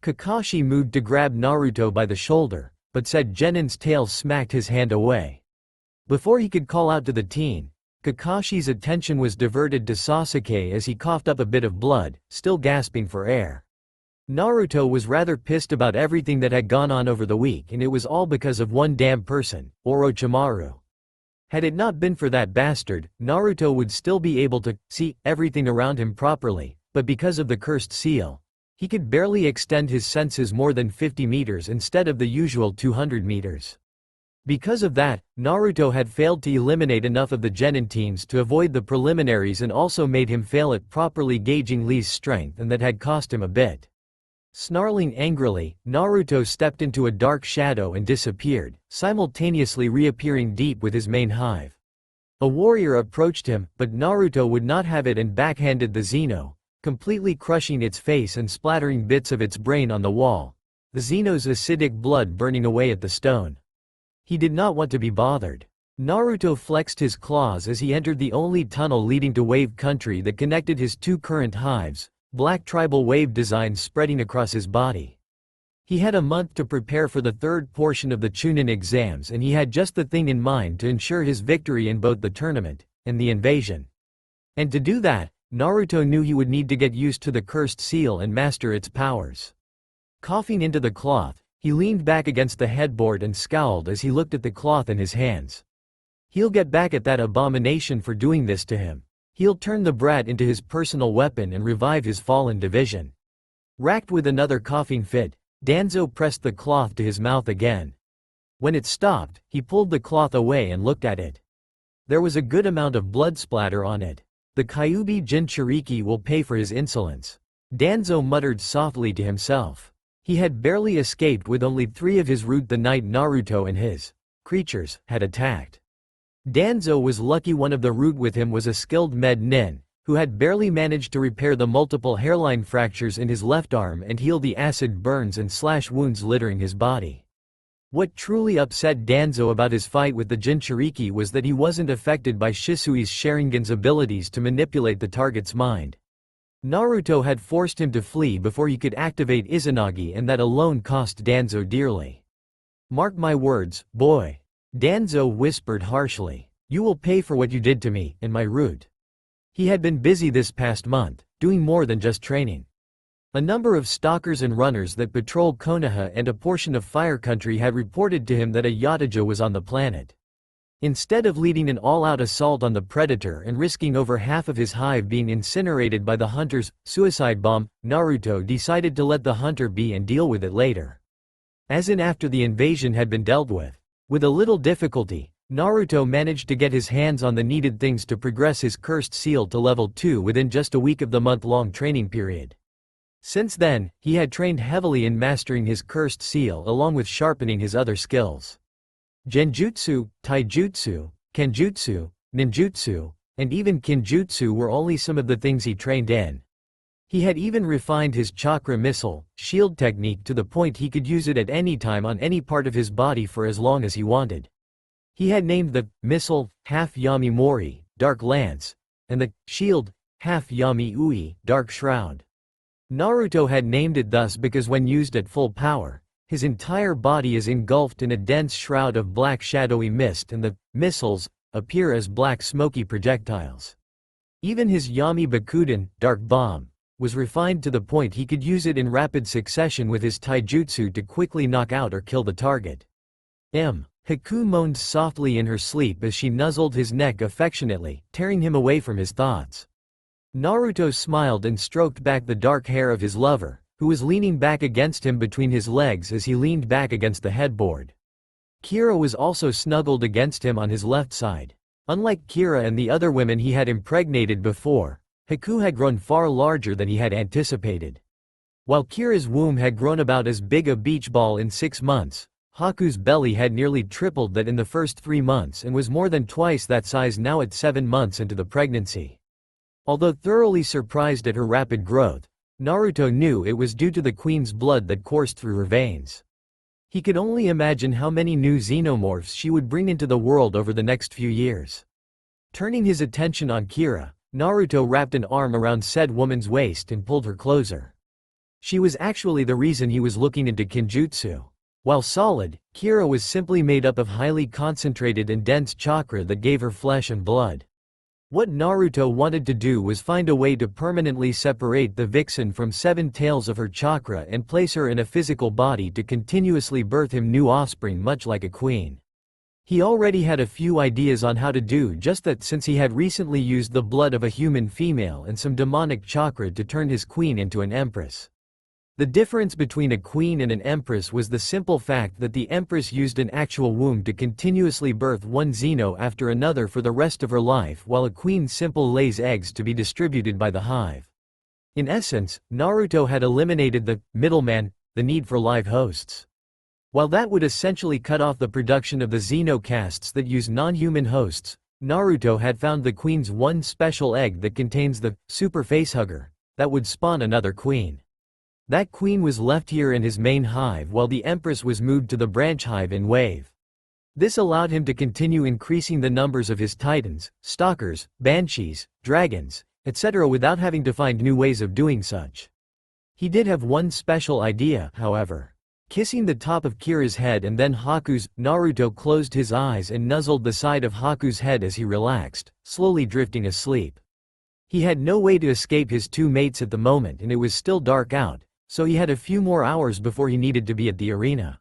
Kakashi moved to grab Naruto by the shoulder, but said Genin's tail smacked his hand away. Before he could call out to the teen, Kakashi's attention was diverted to Sasuke as he coughed up a bit of blood, still gasping for air. Naruto was rather pissed about everything that had gone on over the week, and it was all because of one damn person, Orochimaru. Had it not been for that bastard, Naruto would still be able to see everything around him properly, but because of the cursed seal, he could barely extend his senses more than 50 meters instead of the usual 200 meters. Because of that, Naruto had failed to eliminate enough of the Genin teens to avoid the preliminaries, and also made him fail at properly gauging Lee's strength, and that had cost him a bit. Snarling angrily, Naruto stepped into a dark shadow and disappeared, simultaneously reappearing deep with his main hive. A warrior approached him, but Naruto would not have it and backhanded the Xeno, completely crushing its face and splattering bits of its brain on the wall, the Xeno's acidic blood burning away at the stone. He did not want to be bothered. Naruto flexed his claws as he entered the only tunnel leading to Wave Country that connected his two current hives, black tribal wave designs spreading across his body. He had a month to prepare for the third portion of the Chunin exams, and he had just the thing in mind to ensure his victory in both the tournament and the invasion. And to do that, Naruto knew he would need to get used to the cursed seal and master its powers. Coughing into the cloth, he leaned back against the headboard and scowled as he looked at the cloth in his hands. He'll get back at that abomination for doing this to him. He'll turn the brat into his personal weapon and revive his fallen division. Racked with another coughing fit, Danzo pressed the cloth to his mouth again. When it stopped, he pulled the cloth away and looked at it. There was a good amount of blood splatter on it. The Kyuubi Jinchuriki will pay for his insolence. Danzo muttered softly to himself. He had barely escaped with only 3 of his root the night Naruto and his creatures had attacked. Danzo was lucky one of the root with him was a skilled med nin, who had barely managed to repair the multiple hairline fractures in his left arm and heal the acid burns and slash wounds littering his body. What truly upset Danzo about his fight with the Jinchuriki was that he wasn't affected by Shisui's Sharingan's abilities to manipulate the target's mind. Naruto had forced him to flee before he could activate Izanagi, and that alone cost Danzo dearly. Mark my words, boy. Danzo whispered harshly. You will pay for what you did to me and my root. He had been busy this past month, doing more than just training. A number of stalkers and runners that patrol Konoha and a portion of Fire Country had reported to him that a Yataja was on the planet. Instead of leading an all-out assault on the predator and risking over half of his hive being incinerated by the hunter's suicide bomb, Naruto decided to let the hunter be and deal with it later. As in after the invasion had been dealt with. With a little difficulty, Naruto managed to get his hands on the needed things to progress his cursed seal to level 2 within just a week of the month-long training period. Since then, he had trained heavily in mastering his cursed seal along with sharpening his other skills. Genjutsu, taijutsu, kenjutsu, ninjutsu, and even kinjutsu were only some of the things he trained in. He had even refined his chakra missile, shield technique to the point he could use it at any time on any part of his body for as long as he wanted. He had named the missile half Yami Mori, Dark Lance, and the shield half Yami Ui, Dark Shroud. Naruto had named it thus because when used at full power, his entire body is engulfed in a dense shroud of black shadowy mist, and the missiles appear as black smoky projectiles. Even his Yami Bakuden, Dark Bomb, was refined to the point he could use it in rapid succession with his taijutsu to quickly knock out or kill the target. Haku moaned softly in her sleep as she nuzzled his neck affectionately, tearing him away from his thoughts. Naruto smiled and stroked back the dark hair of his lover, who was leaning back against him between his legs as he leaned back against the headboard. Kira was also snuggled against him on his left side. Unlike Kira and the other women he had impregnated before, Haku had grown far larger than he had anticipated. While Kira's womb had grown about as big a beach ball in 6 months, Haku's belly had nearly tripled that in the first 3 months and was more than twice that size now at 7 months into the pregnancy. Although thoroughly surprised at her rapid growth, Naruto knew it was due to the queen's blood that coursed through her veins. He could only imagine how many new xenomorphs she would bring into the world over the next few years. Turning his attention on Kira, Naruto wrapped an arm around said woman's waist and pulled her closer. She was actually the reason he was looking into Kinjutsu. While solid, Kira was simply made up of highly concentrated and dense chakra that gave her flesh and blood. What Naruto wanted to do was find a way to permanently separate the vixen from 7 tails of her chakra and place her in a physical body to continuously birth him new offspring, much like a queen. He already had a few ideas on how to do just that, since he had recently used the blood of a human female and some demonic chakra to turn his queen into an empress. The difference between a queen and an empress was the simple fact that the empress used an actual womb to continuously birth one xeno after another for the rest of her life, while a queen simply lays eggs to be distributed by the hive. In essence, Naruto had eliminated the middleman, the need for live hosts. While that would essentially cut off the production of the xenocastes that use non-human hosts, Naruto had found the queen's one special egg that contains the super facehugger that would spawn another queen. That queen was left here in his main hive while the empress was moved to the branch hive in Wave. This allowed him to continue increasing the numbers of his titans, stalkers, banshees, dragons, etc. without having to find new ways of doing such. He did have one special idea, however. Kissing the top of Kira's head and then Haku's, Naruto closed his eyes and nuzzled the side of Haku's head as he relaxed, slowly drifting asleep. He had no way to escape his 2 mates at the moment, and it was still dark out, so he had a few more hours before he needed to be at the arena.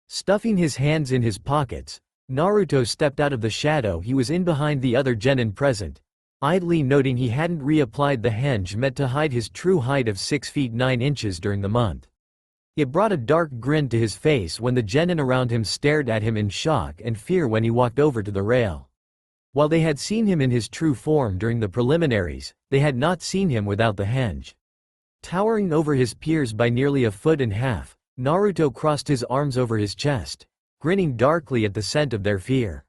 Stuffing his hands in his pockets, Naruto stepped out of the shadow he was in behind the other genin present, idly noting he hadn't reapplied the henge meant to hide his true height of 6 feet 9 inches during the month. It brought a dark grin to his face when the genin around him stared at him in shock and fear when he walked over to the rail. While they had seen him in his true form during the preliminaries, they had not seen him without the henge. Towering over his peers by nearly 1.5 feet, Naruto crossed his arms over his chest, grinning darkly at the scent of their fear.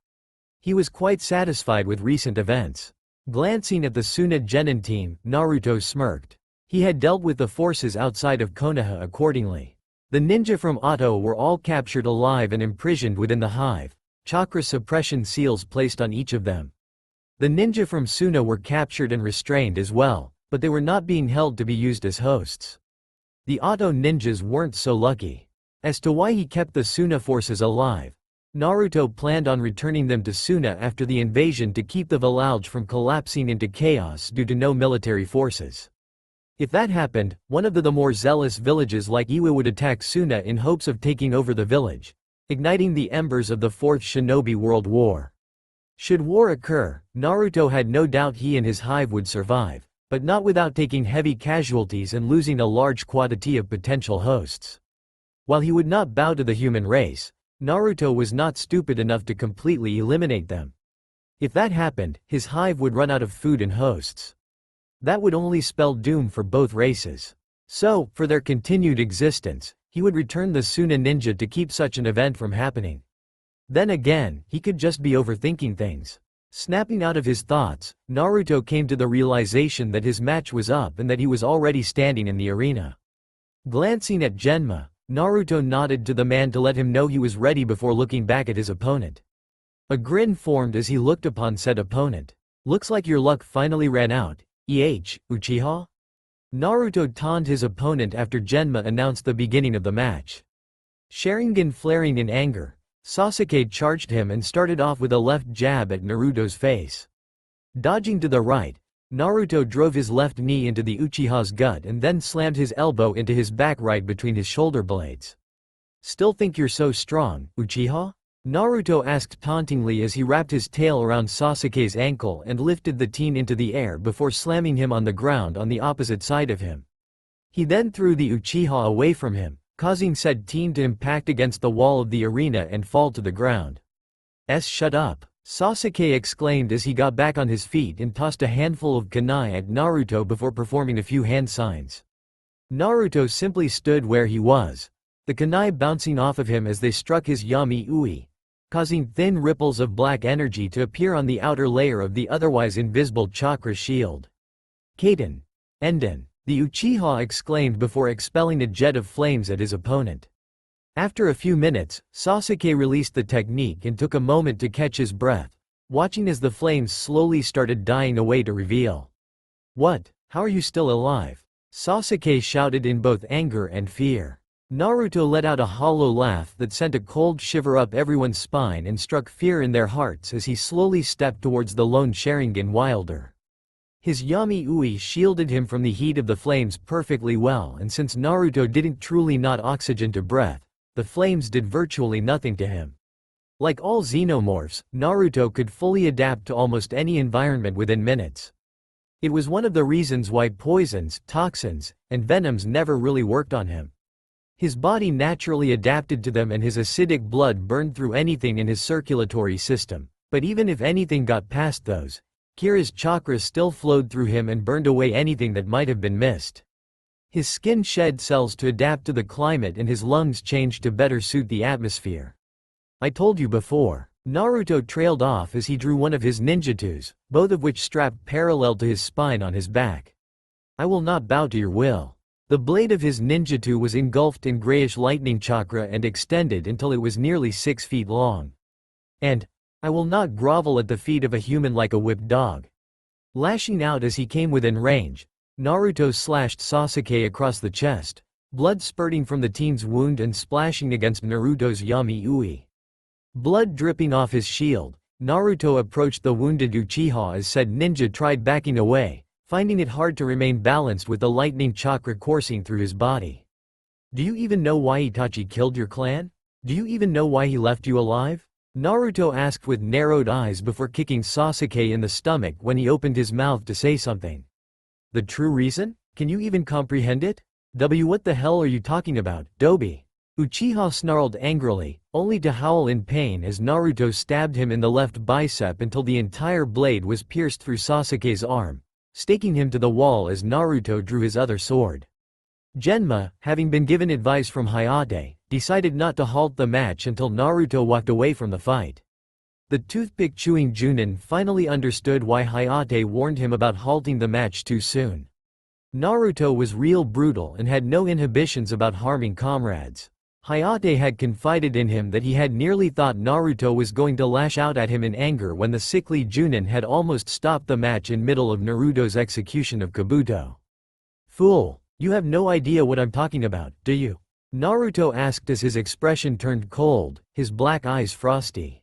He was quite satisfied with recent events. Glancing at the Suna genin team, Naruto smirked. He had dealt with the forces outside of Konoha accordingly. The ninja from Oto were all captured alive and imprisoned within the hive, chakra suppression seals placed on each of them. The ninja from Suna were captured and restrained as well, but they were not being held to be used as hosts. The Oto ninjas weren't so lucky. As to why he kept the Suna forces alive, Naruto planned on returning them to Suna after the invasion to keep the village from collapsing into chaos due to no military forces. If that happened, one of the more zealous villages like Iwa would attack Suna in hopes of taking over the village, igniting the embers of the Fourth Shinobi World War. Should war occur, Naruto had no doubt he and his hive would survive, but not without taking heavy casualties and losing a large quantity of potential hosts. While he would not bow to the human race, Naruto was not stupid enough to completely eliminate them. If that happened, his hive would run out of food and hosts. That would only spell doom for both races. So, for their continued existence, he would return the Suna ninja to keep such an event from happening. Then again, he could just be overthinking things. Snapping out of his thoughts, Naruto came to the realization that his match was up and that he was already standing in the arena. Glancing at Genma, Naruto nodded to the man to let him know he was ready before looking back at his opponent. A grin formed as he looked upon said opponent. "Looks like your luck finally ran out, Uchiha?" Naruto taunted his opponent after Genma announced the beginning of the match. Sharingan flaring in anger, Sasuke charged him and started off with a left jab at Naruto's face. Dodging to the right, Naruto drove his left knee into the Uchiha's gut and then slammed his elbow into his back right between his shoulder blades. "Still think you're so strong, Uchiha?" Naruto asked tauntingly as he wrapped his tail around Sasuke's ankle and lifted the teen into the air before slamming him on the ground on the opposite side of him. He then threw the Uchiha away from him, causing said teen to impact against the wall of the arena and fall to the ground. Shut up," Sasuke exclaimed as he got back on his feet and tossed a handful of kunai at Naruto before performing a few hand signs. Naruto simply stood where he was, the kunai bouncing off of him as they struck his Yami Ui, causing thin ripples of black energy to appear on the outer layer of the otherwise invisible chakra shield. "Kaden! Enden!" the Uchiha exclaimed before expelling a jet of flames at his opponent. After a few minutes, Sasuke released the technique and took a moment to catch his breath, watching as the flames slowly started dying away to reveal. "What? How are you still alive?" Sasuke shouted in both anger and fear. Naruto let out a hollow laugh that sent a cold shiver up everyone's spine and struck fear in their hearts as he slowly stepped towards the lone Sharingan wielder. His Yami-Ui shielded him from the heat of the flames perfectly well, and since Naruto didn't truly not oxygen to breath, the flames did virtually nothing to him. Like all xenomorphs, Naruto could fully adapt to almost any environment within minutes. It was one of the reasons why poisons, toxins, and venoms never really worked on him. His body naturally adapted to them and his acidic blood burned through anything in his circulatory system, but even if anything got past those, Kira's chakra still flowed through him and burned away anything that might have been missed. His skin shed cells to adapt to the climate and his lungs changed to better suit the atmosphere. "I told you before." Naruto trailed off as he drew one of his ninjatus, both of which strapped parallel to his spine on his back. "I will not bow to your will." The blade of his ninjutsu was engulfed in grayish lightning chakra and extended until it was nearly 6 feet long. "And I will not grovel at the feet of a human like a whipped dog." Lashing out as he came within range, Naruto slashed Sasuke across the chest, blood spurting from the teen's wound and splashing against Naruto's Yami-Ui. Blood dripping off his shield, Naruto approached the wounded Uchiha as said ninja tried backing away, finding it hard to remain balanced with the lightning chakra coursing through his body. "Do you even know why Itachi killed your clan? Do you even know why he left you alive?" Naruto asked with narrowed eyes before kicking Sasuke in the stomach when he opened his mouth to say something. "The true reason? Can you even comprehend it? What the hell are you talking about, Dobi?" Uchiha snarled angrily, only to howl in pain as Naruto stabbed him in the left bicep until the entire blade was pierced through Sasuke's arm, staking him to the wall as Naruto drew his other sword. Genma, having been given advice from Hayate, decided not to halt the match until Naruto walked away from the fight. The toothpick-chewing Chunin finally understood why Hayate warned him about halting the match too soon. Naruto was real brutal and had no inhibitions about harming comrades. Hayate had confided in him that he had nearly thought Naruto was going to lash out at him in anger when the sickly Chunin had almost stopped the match in middle of Naruto's execution of Kabuto. "Fool, you have no idea what I'm talking about, do you?" Naruto asked as his expression turned cold, his black eyes frosty.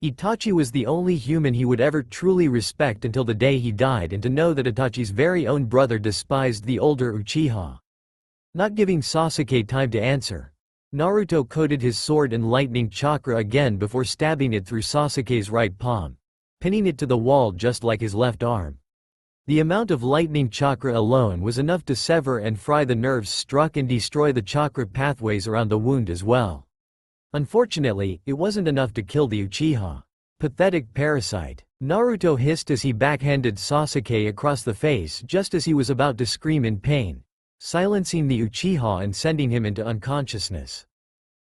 Itachi was the only human he would ever truly respect until the day he died, and to know that Itachi's very own brother despised the older Uchiha. Not giving Sasuke time to answer, Naruto coated his sword in lightning chakra again before stabbing it through Sasuke's right palm, pinning it to the wall just like his left arm. The amount of lightning chakra alone was enough to sever and fry the nerves struck and destroy the chakra pathways around the wound as well. Unfortunately, it wasn't enough to kill the Uchiha. Pathetic parasite. Naruto hissed as he backhanded Sasuke across the face just as he was about to scream in pain, silencing the Uchiha and sending him into unconsciousness.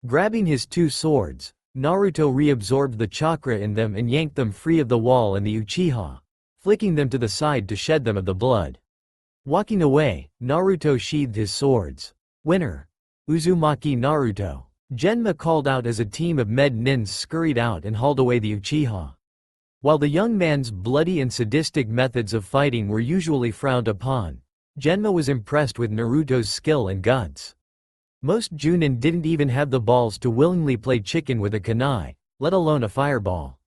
Grabbing his two swords, Naruto reabsorbed the chakra in them and yanked them free of the wall and the Uchiha, flicking them to the side to shed them of the blood. Walking away, Naruto sheathed his swords. "Winner! Uzumaki Naruto!" Genma called out as a team of med nins scurried out and hauled away the Uchiha. While the young man's bloody and sadistic methods of fighting were usually frowned upon, Genma was impressed with Naruto's skill and guts. Most Chunin didn't even have the balls to willingly play chicken with a kunai, let alone a fireball.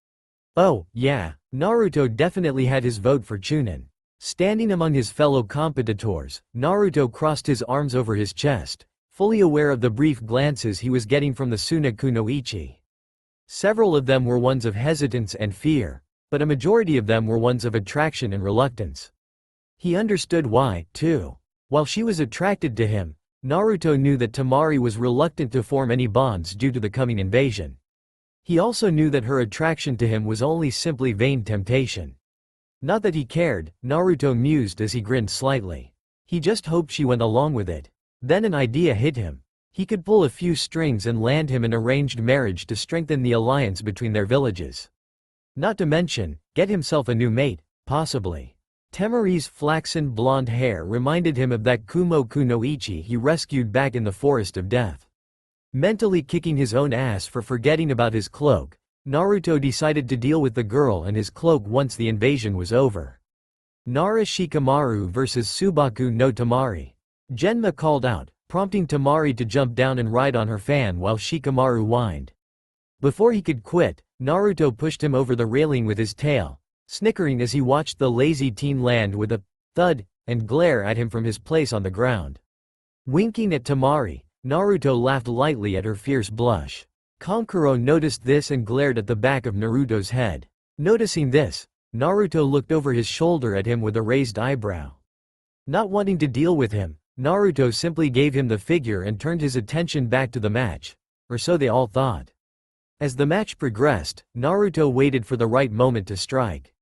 Oh, yeah, Naruto definitely had his vote for Chunin. Standing among his fellow competitors, Naruto crossed his arms over his chest, fully aware of the brief glances he was getting from the Suna Kunoichi. Several of them were ones of hesitance and fear, but a majority of them were ones of attraction and reluctance. He understood why, too. While she was attracted to him, Naruto knew that Temari was reluctant to form any bonds due to the coming invasion. He also knew that her attraction to him was only simply vain temptation. Not that he cared, Naruto mused as he grinned slightly. He just hoped she went along with it. Then an idea hit him. He could pull a few strings and land him an arranged marriage to strengthen the alliance between their villages. Not to mention, get himself a new mate, possibly. Temari's flaxen blonde hair reminded him of that Kumo Kunoichi he rescued back in the Forest of Death. Mentally kicking his own ass for forgetting about his cloak, Naruto decided to deal with the girl and his cloak once the invasion was over. Nara Shikamaru vs Subaku no Tamari. Genma called out, prompting Tamari to jump down and ride on her fan while Shikamaru whined. Before he could quit, Naruto pushed him over the railing with his tail, snickering as he watched the lazy teen land with a thud and glare at him from his place on the ground. Winking at Tamari, Naruto laughed lightly at her fierce blush. Kankuro noticed this and glared at the back of Naruto's head. Noticing this, Naruto looked over his shoulder at him with a raised eyebrow. Not wanting to deal with him, Naruto simply gave him the figure and turned his attention back to the match, or so they all thought. As the match progressed, Naruto waited for the right moment to strike.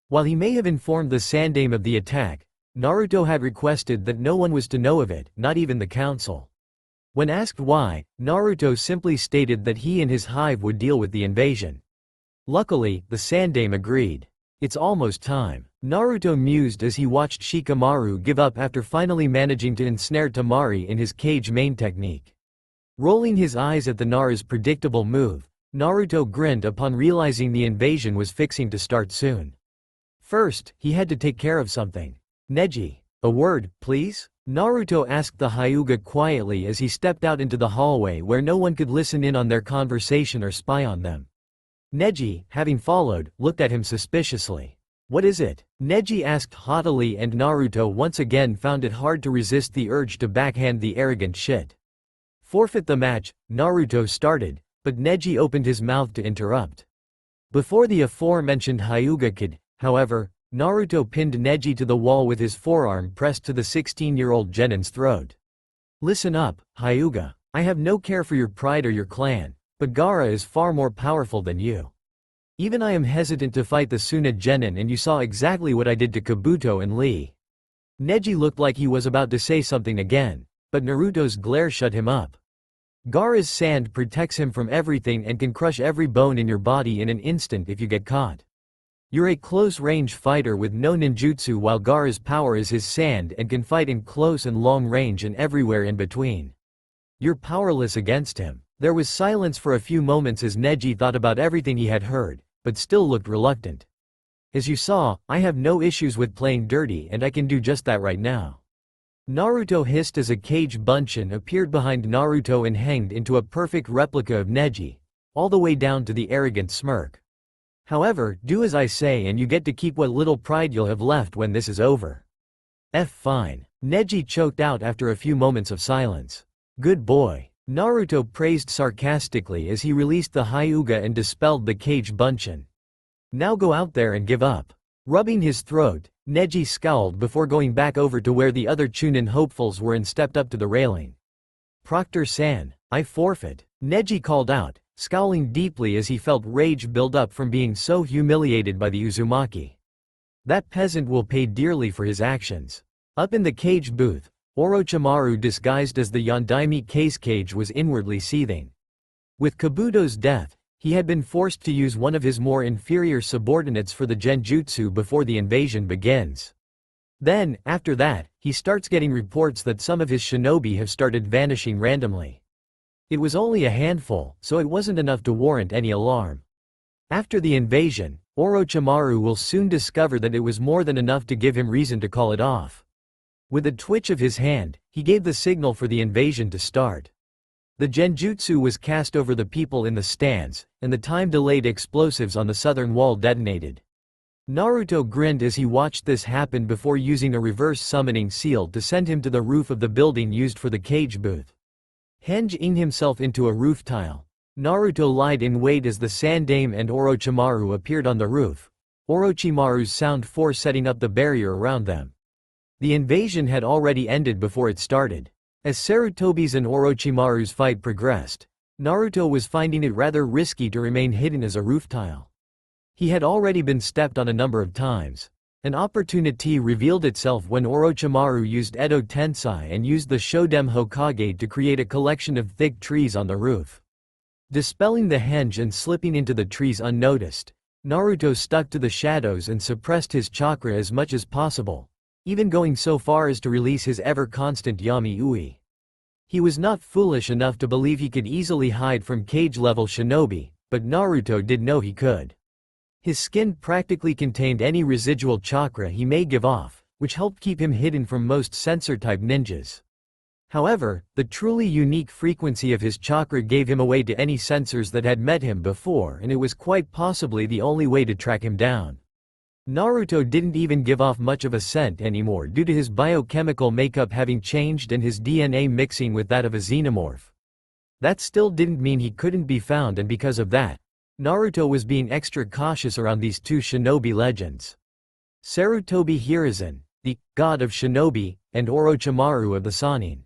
While he may have informed the Sandaime of the attack, Naruto had requested that no one was to know of it, not even the council. When asked why, Naruto simply stated that he and his hive would deal with the invasion. Luckily, the Sandaime agreed. It's almost time, Naruto mused as he watched Shikamaru give up after finally managing to ensnare Tamari in his cage main technique. Rolling his eyes at the Nara's predictable move, Naruto grinned upon realizing the invasion was fixing to start soon. First, he had to take care of something. Neji, a word, please? Naruto asked the Hyuga quietly as he stepped out into the hallway where no one could listen in on their conversation or spy on them. Neji, having followed, looked at him suspiciously. What is it? Neji asked haughtily, and Naruto once again found it hard to resist the urge to backhand the arrogant shit. Forfeit the match, Naruto started, but Neji opened his mouth to interrupt. Before the aforementioned Hyuga could, however, Naruto pinned Neji to the wall with his forearm pressed to the 16-year-old genin's throat. Listen up, Hyuga. I have no care for your pride or your clan, but Gaara is far more powerful than you. Even I am hesitant to fight the Suna genin, and you saw exactly what I did to Kabuto and Lee. Neji looked like he was about to say something again, but Naruto's glare shut him up. Gaara's sand protects him from everything and can crush every bone in your body in an instant if you get caught. You're a close-range fighter with no ninjutsu, while Gaara's power is his sand and can fight in close and long range and everywhere in between. You're powerless against him. There was silence for a few moments as Neji thought about everything he had heard, but still looked reluctant. As you saw, I have no issues with playing dirty, and I can do just that right now. Naruto hissed as a Kage Bunshin appeared behind Naruto and hanged into a perfect replica of Neji, all the way down to the arrogant smirk. However, do as I say and you get to keep what little pride you'll have left when this is over. Fine. Neji choked out after a few moments of silence. Good boy. Naruto praised sarcastically as he released the Hyuga and dispelled the Kage Bunshin. Now go out there and give up. Rubbing his throat, Neji scowled before going back over to where the other Chunin hopefuls were and stepped up to the railing. Proctor-san, I forfeit, Neji called out, scowling deeply as he felt rage build up from being so humiliated by the Uzumaki. That peasant will pay dearly for his actions. Up in the cage booth, Orochimaru disguised as the Yondaime Kage was inwardly seething. With Kabuto's death, he had been forced to use one of his more inferior subordinates for the genjutsu before the invasion begins. Then, after that, he starts getting reports that some of his shinobi have started vanishing randomly. It was only a handful, so it wasn't enough to warrant any alarm. After the invasion, Orochimaru will soon discover that it was more than enough to give him reason to call it off. With a twitch of his hand, he gave the signal for the invasion to start. The genjutsu was cast over the people in the stands, and the time-delayed explosives on the southern wall detonated. Naruto grinned as he watched this happen before using a reverse summoning seal to send him to the roof of the building used for the cage booth. Henge-ing himself into a roof tile, Naruto lied in wait as the Sandaime and Orochimaru appeared on the roof, Orochimaru's sound force setting up the barrier around them. The invasion had already ended before it started. As Sarutobi's and Orochimaru's fight progressed, Naruto was finding it rather risky to remain hidden as a roof tile. He had already been stepped on a number of times. An opportunity revealed itself when Orochimaru used Edo Tensei and used the Shodem Hokage to create a collection of thick trees on the roof. Dispelling the henge and slipping into the trees unnoticed, Naruto stuck to the shadows and suppressed his chakra as much as possible, even going so far as to release his ever-constant Yami-Ui. He was not foolish enough to believe he could easily hide from Kage-level shinobi, but Naruto did know he could. His skin practically contained any residual chakra he may give off, which helped keep him hidden from most sensor-type ninjas. However, the truly unique frequency of his chakra gave him away to any sensors that had met him before, and it was quite possibly the only way to track him down. Naruto didn't even give off much of a scent anymore due to his biochemical makeup having changed and his DNA mixing with that of a xenomorph. That still didn't mean he couldn't be found, and because of that, Naruto was being extra cautious around these two shinobi legends. Sarutobi Hiruzen, the god of shinobi, and Orochimaru of the Sannin.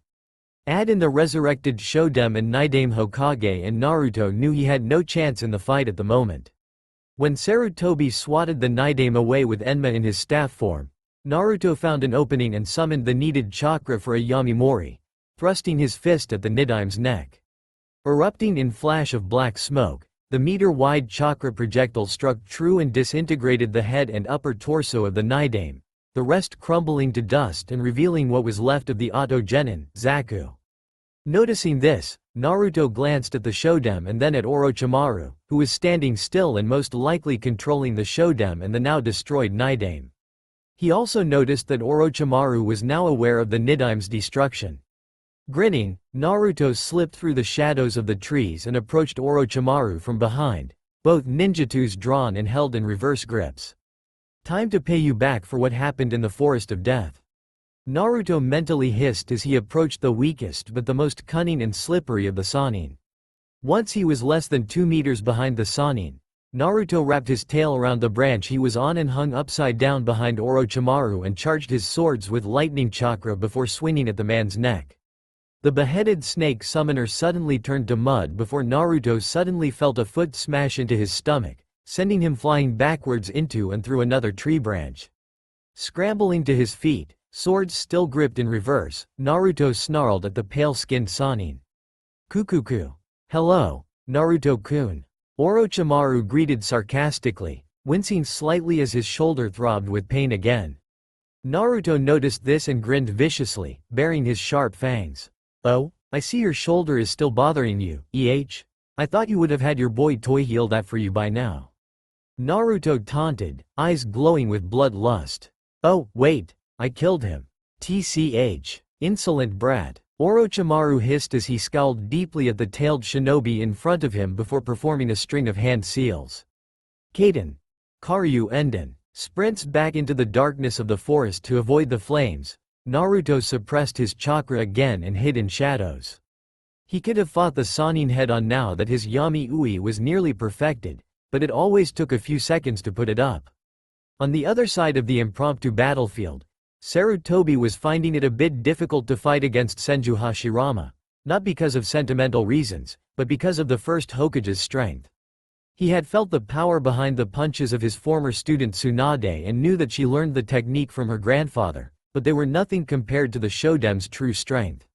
Add in the resurrected Shodem and Nidaime Hokage, and Naruto knew he had no chance in the fight at the moment. When Sarutobi swatted the Nidaime away with Enma in his staff form, Naruto found an opening and summoned the needed chakra for a Yamimori, thrusting his fist at the Nidaime's neck. Erupting in flash of black smoke, the meter-wide chakra projectile struck true and disintegrated the head and upper torso of the Nidaime, the rest crumbling to dust and revealing what was left of the Autogenin, Zaku. Noticing this, Naruto glanced at the Shodem and then at Orochimaru, who was standing still and most likely controlling the Shodem and the now destroyed Nidaime. He also noticed that Orochimaru was now aware of the Nidaime's destruction. Grinning, Naruto slipped through the shadows of the trees and approached Orochimaru from behind, both ninjatus drawn and held in reverse grips. "Time to pay you back for what happened in the Forest of Death," Naruto mentally hissed as he approached the weakest but the most cunning and slippery of the Sannin. Once he was less than 2 meters behind the Sannin, Naruto wrapped his tail around the branch he was on and hung upside down behind Orochimaru and charged his swords with lightning chakra before swinging at the man's neck. The beheaded snake summoner suddenly turned to mud before Naruto suddenly felt a foot smash into his stomach, sending him flying backwards into and through another tree branch. Scrambling to his feet, swords still gripped in reverse, Naruto snarled at the pale-skinned Sannin. "Kukuku. Hello, Naruto-kun." Orochimaru greeted sarcastically, wincing slightly as his shoulder throbbed with pain again. Naruto noticed this and grinned viciously, baring his sharp fangs. "Oh, I see your shoulder is still bothering you, I thought you would have had your boy toy heal that for you by now." Naruto taunted, eyes glowing with bloodlust. "Oh, wait, I killed him. Tch. Insolent brat." Orochimaru hissed as he scowled deeply at the tailed shinobi in front of him before performing a string of hand seals. Kaden. Karyu Enden. Sprints back into the darkness of the forest to avoid the flames. Naruto suppressed his chakra again and hid in shadows. He could have fought the Sannin head-on now that his Yami-Ui was nearly perfected, but it always took a few seconds to put it up. On the other side of the impromptu battlefield, Sarutobi was finding it a bit difficult to fight against Senju Hashirama, not because of sentimental reasons, but because of the first Hokage's strength. He had felt the power behind the punches of his former student Tsunade and knew that she learned the technique from her grandfather, but they were nothing compared to the Shodem's true strength.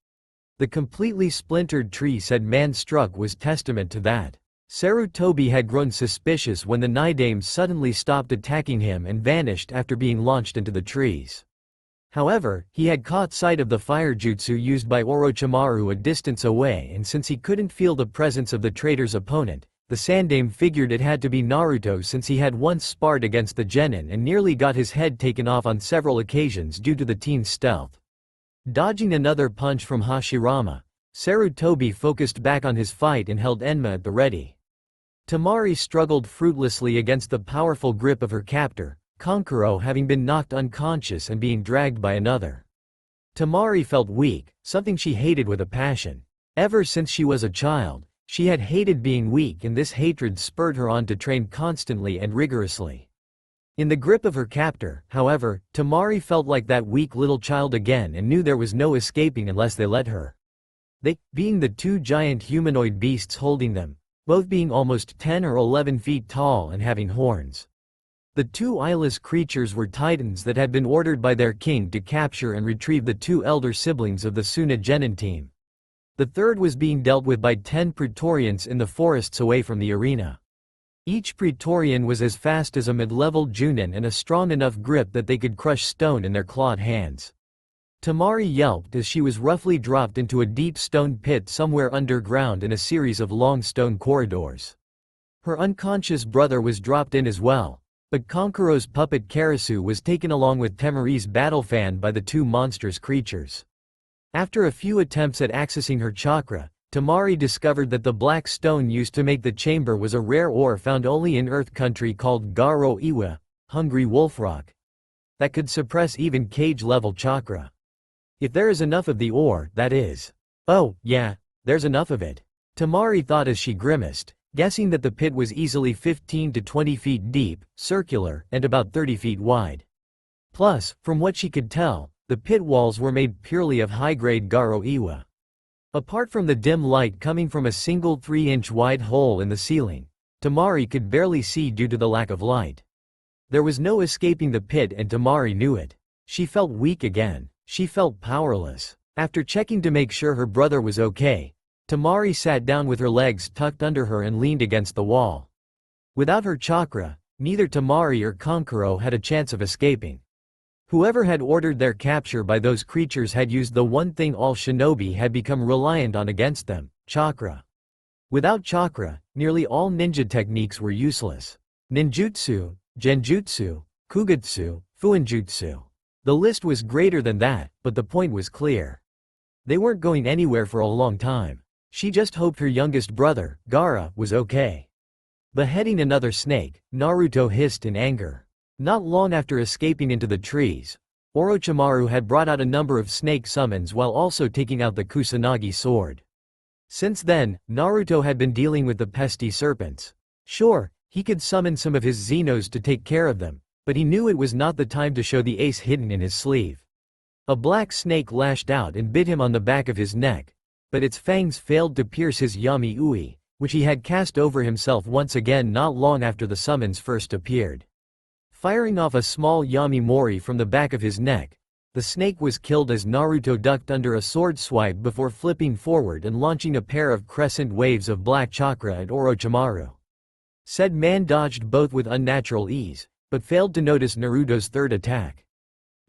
The completely splintered tree said man struck was testament to that. Sarutobi had grown suspicious when the Nidaime suddenly stopped attacking him and vanished after being launched into the trees. However, he had caught sight of the fire jutsu used by Orochimaru a distance away, and since he couldn't feel the presence of the traitor's opponent, the Sandaime figured it had to be Naruto since he had once sparred against the genin and nearly got his head taken off on several occasions due to the teen's stealth. Dodging another punch from Hashirama, Sarutobi focused back on his fight and held Enma at the ready. Temari struggled fruitlessly against the powerful grip of her captor, Kankuro having been knocked unconscious and being dragged by another. Temari felt weak, something she hated with a passion. Ever since she was a child, she had hated being weak, and this hatred spurred her on to train constantly and rigorously. In the grip of her captor, however, Temari felt like that weak little child again and knew there was no escaping unless they let her. They, being the two giant humanoid beasts holding them, both being almost 10 or 11 feet tall and having horns. The two eyeless creatures were titans that had been ordered by their king to capture and retrieve the two elder siblings of the Suna Genin team. The third was being dealt with by 10 Praetorians in the forests away from the arena. Each Praetorian was as fast as a mid-level Chunin and a strong enough grip that they could crush stone in their clawed hands. Tamari yelped as she was roughly dropped into a deep stone pit somewhere underground in a series of long stone corridors. Her unconscious brother was dropped in as well, but Konkuro's puppet Karasu was taken along with Temari's battle fan by the two monstrous creatures. After a few attempts at accessing her chakra, Tamari discovered that the black stone used to make the chamber was a rare ore found only in Earth country called Garo Iwa, Hungry Wolf Rock, that could suppress even Kage-level chakra. If there is enough of the ore, that is. Oh, yeah, there's enough of it. Tamari thought as she grimaced, guessing that the pit was easily 15 to 20 feet deep, circular, and about 30 feet wide. Plus, from what she could tell, the pit walls were made purely of high-grade Garo Iwa. Apart from the dim light coming from a single 3-inch wide hole in the ceiling, Tamari could barely see due to the lack of light. There was no escaping the pit and Tamari knew it. She felt weak again. She felt powerless. After checking to make sure her brother was okay, Tamari sat down with her legs tucked under her and leaned against the wall. Without her chakra, neither Tamari or Konkuro had a chance of escaping. Whoever had ordered their capture by those creatures had used the one thing all shinobi had become reliant on against them: chakra. Without chakra, nearly all ninja techniques were useless. Ninjutsu, genjutsu, kugetsu, fuinjutsu. The list was greater than that, but the point was clear. They weren't going anywhere for a long time. She just hoped her youngest brother, Gaara, was okay. Beheading another snake, Naruto hissed in anger. Not long after escaping into the trees, Orochimaru had brought out a number of snake summons while also taking out the Kusanagi sword. Since then, Naruto had been dealing with the pesky serpents. Sure, he could summon some of his Xenos to take care of them, but he knew it was not the time to show the ace hidden in his sleeve. A black snake lashed out and bit him on the back of his neck, but its fangs failed to pierce his Yami Ui, which he had cast over himself once again not long after the summons first appeared. Firing off a small Yami Mori from the back of his neck, the snake was killed as Naruto ducked under a sword swipe before flipping forward and launching a pair of crescent waves of black chakra at Orochimaru. Said man dodged both with unnatural ease, but failed to notice Naruto's third attack.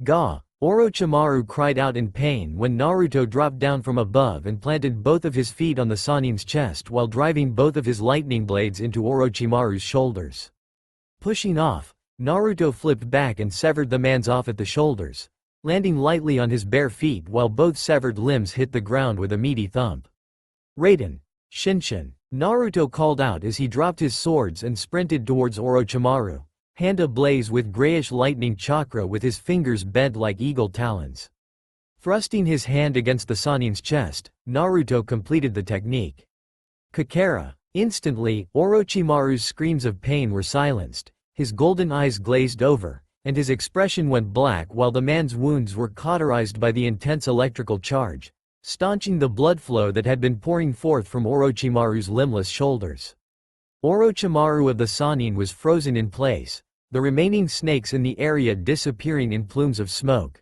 Ga! Orochimaru cried out in pain when Naruto dropped down from above and planted both of his feet on the Sannin's chest while driving both of his lightning blades into Orochimaru's shoulders. Pushing off, Naruto flipped back and severed the man's off at the shoulders, landing lightly on his bare feet while both severed limbs hit the ground with a meaty thump. Raiden! Shinshin! Naruto called out as he dropped his swords and sprinted towards Orochimaru, hand ablaze with grayish lightning chakra with his fingers bent like eagle talons. Thrusting his hand against the Sannin's chest, Naruto completed the technique. Kakera! Instantly, Orochimaru's screams of pain were silenced. His golden eyes glazed over, and his expression went black while the man's wounds were cauterized by the intense electrical charge, staunching the blood flow that had been pouring forth from Orochimaru's limbless shoulders. Orochimaru of the Sannin was frozen in place, the remaining snakes in the area disappearing in plumes of smoke.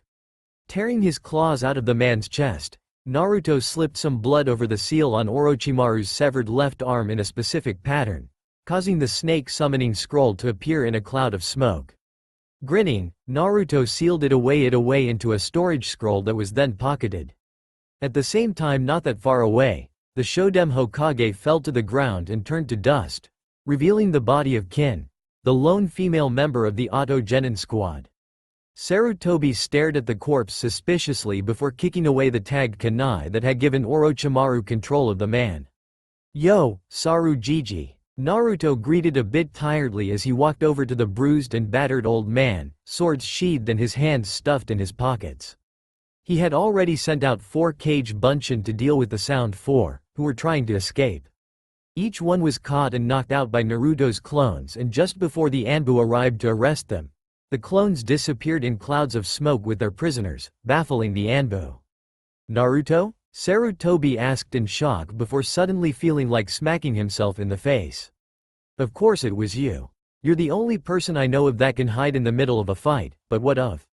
Tearing his claws out of the man's chest, Naruto slipped some blood over the seal on Orochimaru's severed left arm in a specific pattern, causing the snake summoning scroll to appear in a cloud of smoke. Grinning, Naruto sealed it away into a storage scroll that was then pocketed. At the same time, not that far away, the Shodem Hokage fell to the ground and turned to dust, revealing the body of Kin, the lone female member of the Auto Genin squad. Sarutobi stared at the corpse suspiciously before kicking away the tagged kunai that had given Orochimaru control of the man. "Yo, Saru Gigi," Naruto greeted a bit tiredly as he walked over to the bruised and battered old man, swords sheathed and his hands stuffed in his pockets. He had already sent out 4 Kage Bunshin to deal with the Sound 4, who were trying to escape. Each one was caught and knocked out by Naruto's clones, and just before the Anbu arrived to arrest them, the clones disappeared in clouds of smoke with their prisoners, baffling the Anbu. "Naruto?" Sarutobi asked in shock before suddenly feeling like smacking himself in the face. "Of course it was you. You're the only person I know of that can hide in the middle of a fight, but what of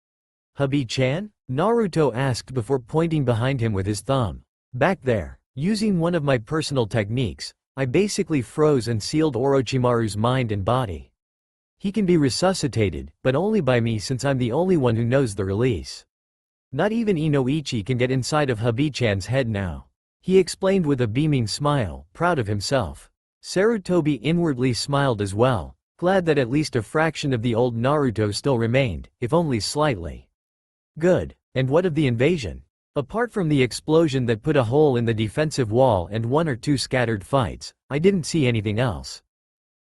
Hubby-chan?" Naruto asked before pointing behind him with his thumb. "Back there. Using one of my personal techniques, I basically froze and sealed Orochimaru's mind and body. He can be resuscitated, but only by me since I'm the only one who knows the release." Not even Inoichi can get inside of Hubby-chan's head now. He explained with a beaming smile, proud of himself. Sarutobi inwardly smiled as well, glad that at least a fraction of the old Naruto still remained, if only slightly. Good. And what of the invasion? Apart from the explosion that put a hole in the defensive wall and 1 or 2 scattered fights, I didn't see anything else.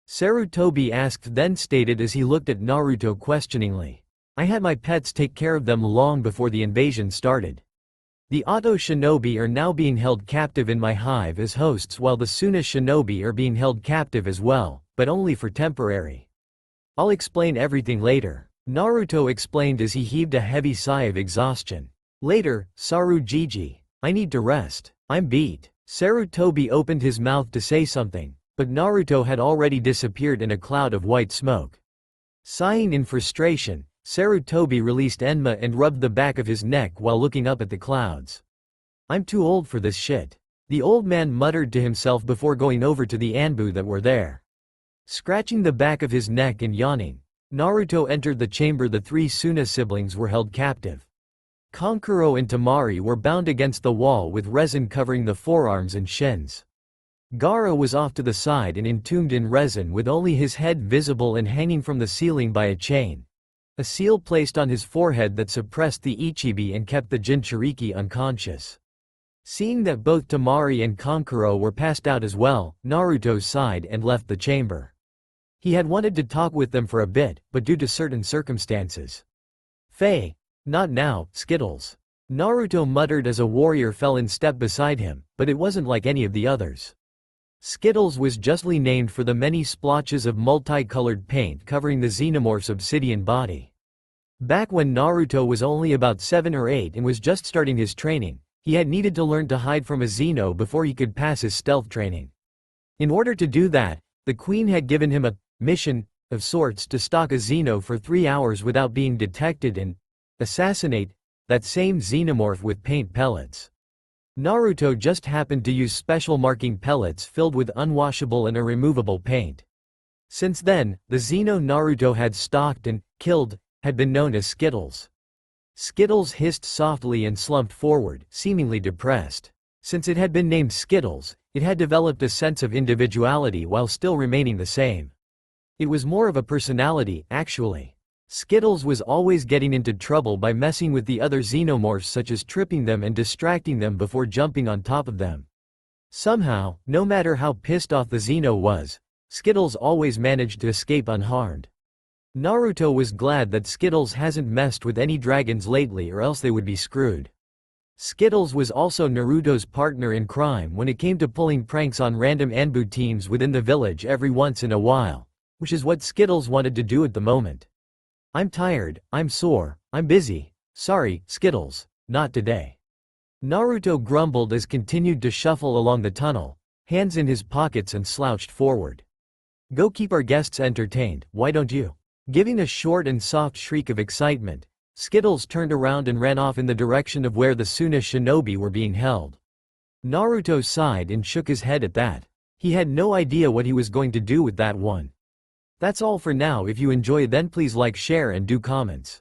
Sarutobi asked, then stated as he looked at Naruto questioningly. I had my pets take care of them long before the invasion started. The Auto Shinobi are now being held captive in my hive as hosts, while the Suna Shinobi are being held captive as well, but only for temporary. I'll explain everything later, Naruto explained as he heaved a heavy sigh of exhaustion. Later, Sarujiji. I need to rest. I'm beat. Sarutobi opened his mouth to say something, but Naruto had already disappeared in a cloud of white smoke. Sighing in frustration, Sarutobi released Enma and rubbed the back of his neck while looking up at the clouds. I'm too old for this shit. The old man muttered to himself before going over to the Anbu that were there. Scratching the back of his neck and yawning, Naruto entered the chamber. The 3 Suna siblings were held captive. Kankuro and Temari were bound against the wall with resin covering the forearms and shins. Gaara was off to the side and entombed in resin with only his head visible and hanging from the ceiling by a chain. A seal placed on his forehead that suppressed the Ichibi and kept the Jinchuriki unconscious. Seeing that both Temari and Kankuro were passed out as well, Naruto sighed and left the chamber. He had wanted to talk with them for a bit, but due to certain circumstances. Faye. Not now, Skittles. Naruto muttered as a warrior fell in step beside him, but it wasn't like any of the others. Skittles was justly named for the many splotches of multicolored paint covering the xenomorph's obsidian body. Back when Naruto was only about 7 or 8 and was just starting his training, he had needed to learn to hide from a Xeno before he could pass his stealth training. In order to do that, the queen had given him a mission of sorts to stalk a Xeno for 3 hours without being detected and assassinate that same xenomorph with paint pellets. Naruto just happened to use special marking pellets filled with unwashable and irremovable paint. Since then, the Xeno Naruto had stalked and killed had been known as Skittles. Skittles hissed softly and slumped forward, seemingly depressed. Since it had been named Skittles, it had developed a sense of individuality while still remaining the same. It was more of a personality, actually. Skittles was always getting into trouble by messing with the other xenomorphs, such as tripping them and distracting them before jumping on top of them. Somehow, no matter how pissed off the Xeno was, Skittles always managed to escape unharmed. Naruto was glad that Skittles hasn't messed with any dragons lately, or else they would be screwed. Skittles was also Naruto's partner in crime when it came to pulling pranks on random Anbu teams within the village every once in a while, which is what Skittles wanted to do at the moment. I'm tired, I'm sore, I'm busy. Sorry, Skittles, not today. Naruto grumbled as continued to shuffle along the tunnel, hands in his pockets, and slouched forward. Go keep our guests entertained, why don't you? Giving a short and soft shriek of excitement, Skittles turned around and ran off in the direction of where the Suna Shinobi were being held. Naruto sighed and shook his head at that. He had no idea what he was going to do with that one. That's all for now. If you enjoy, then please like, share and do comments.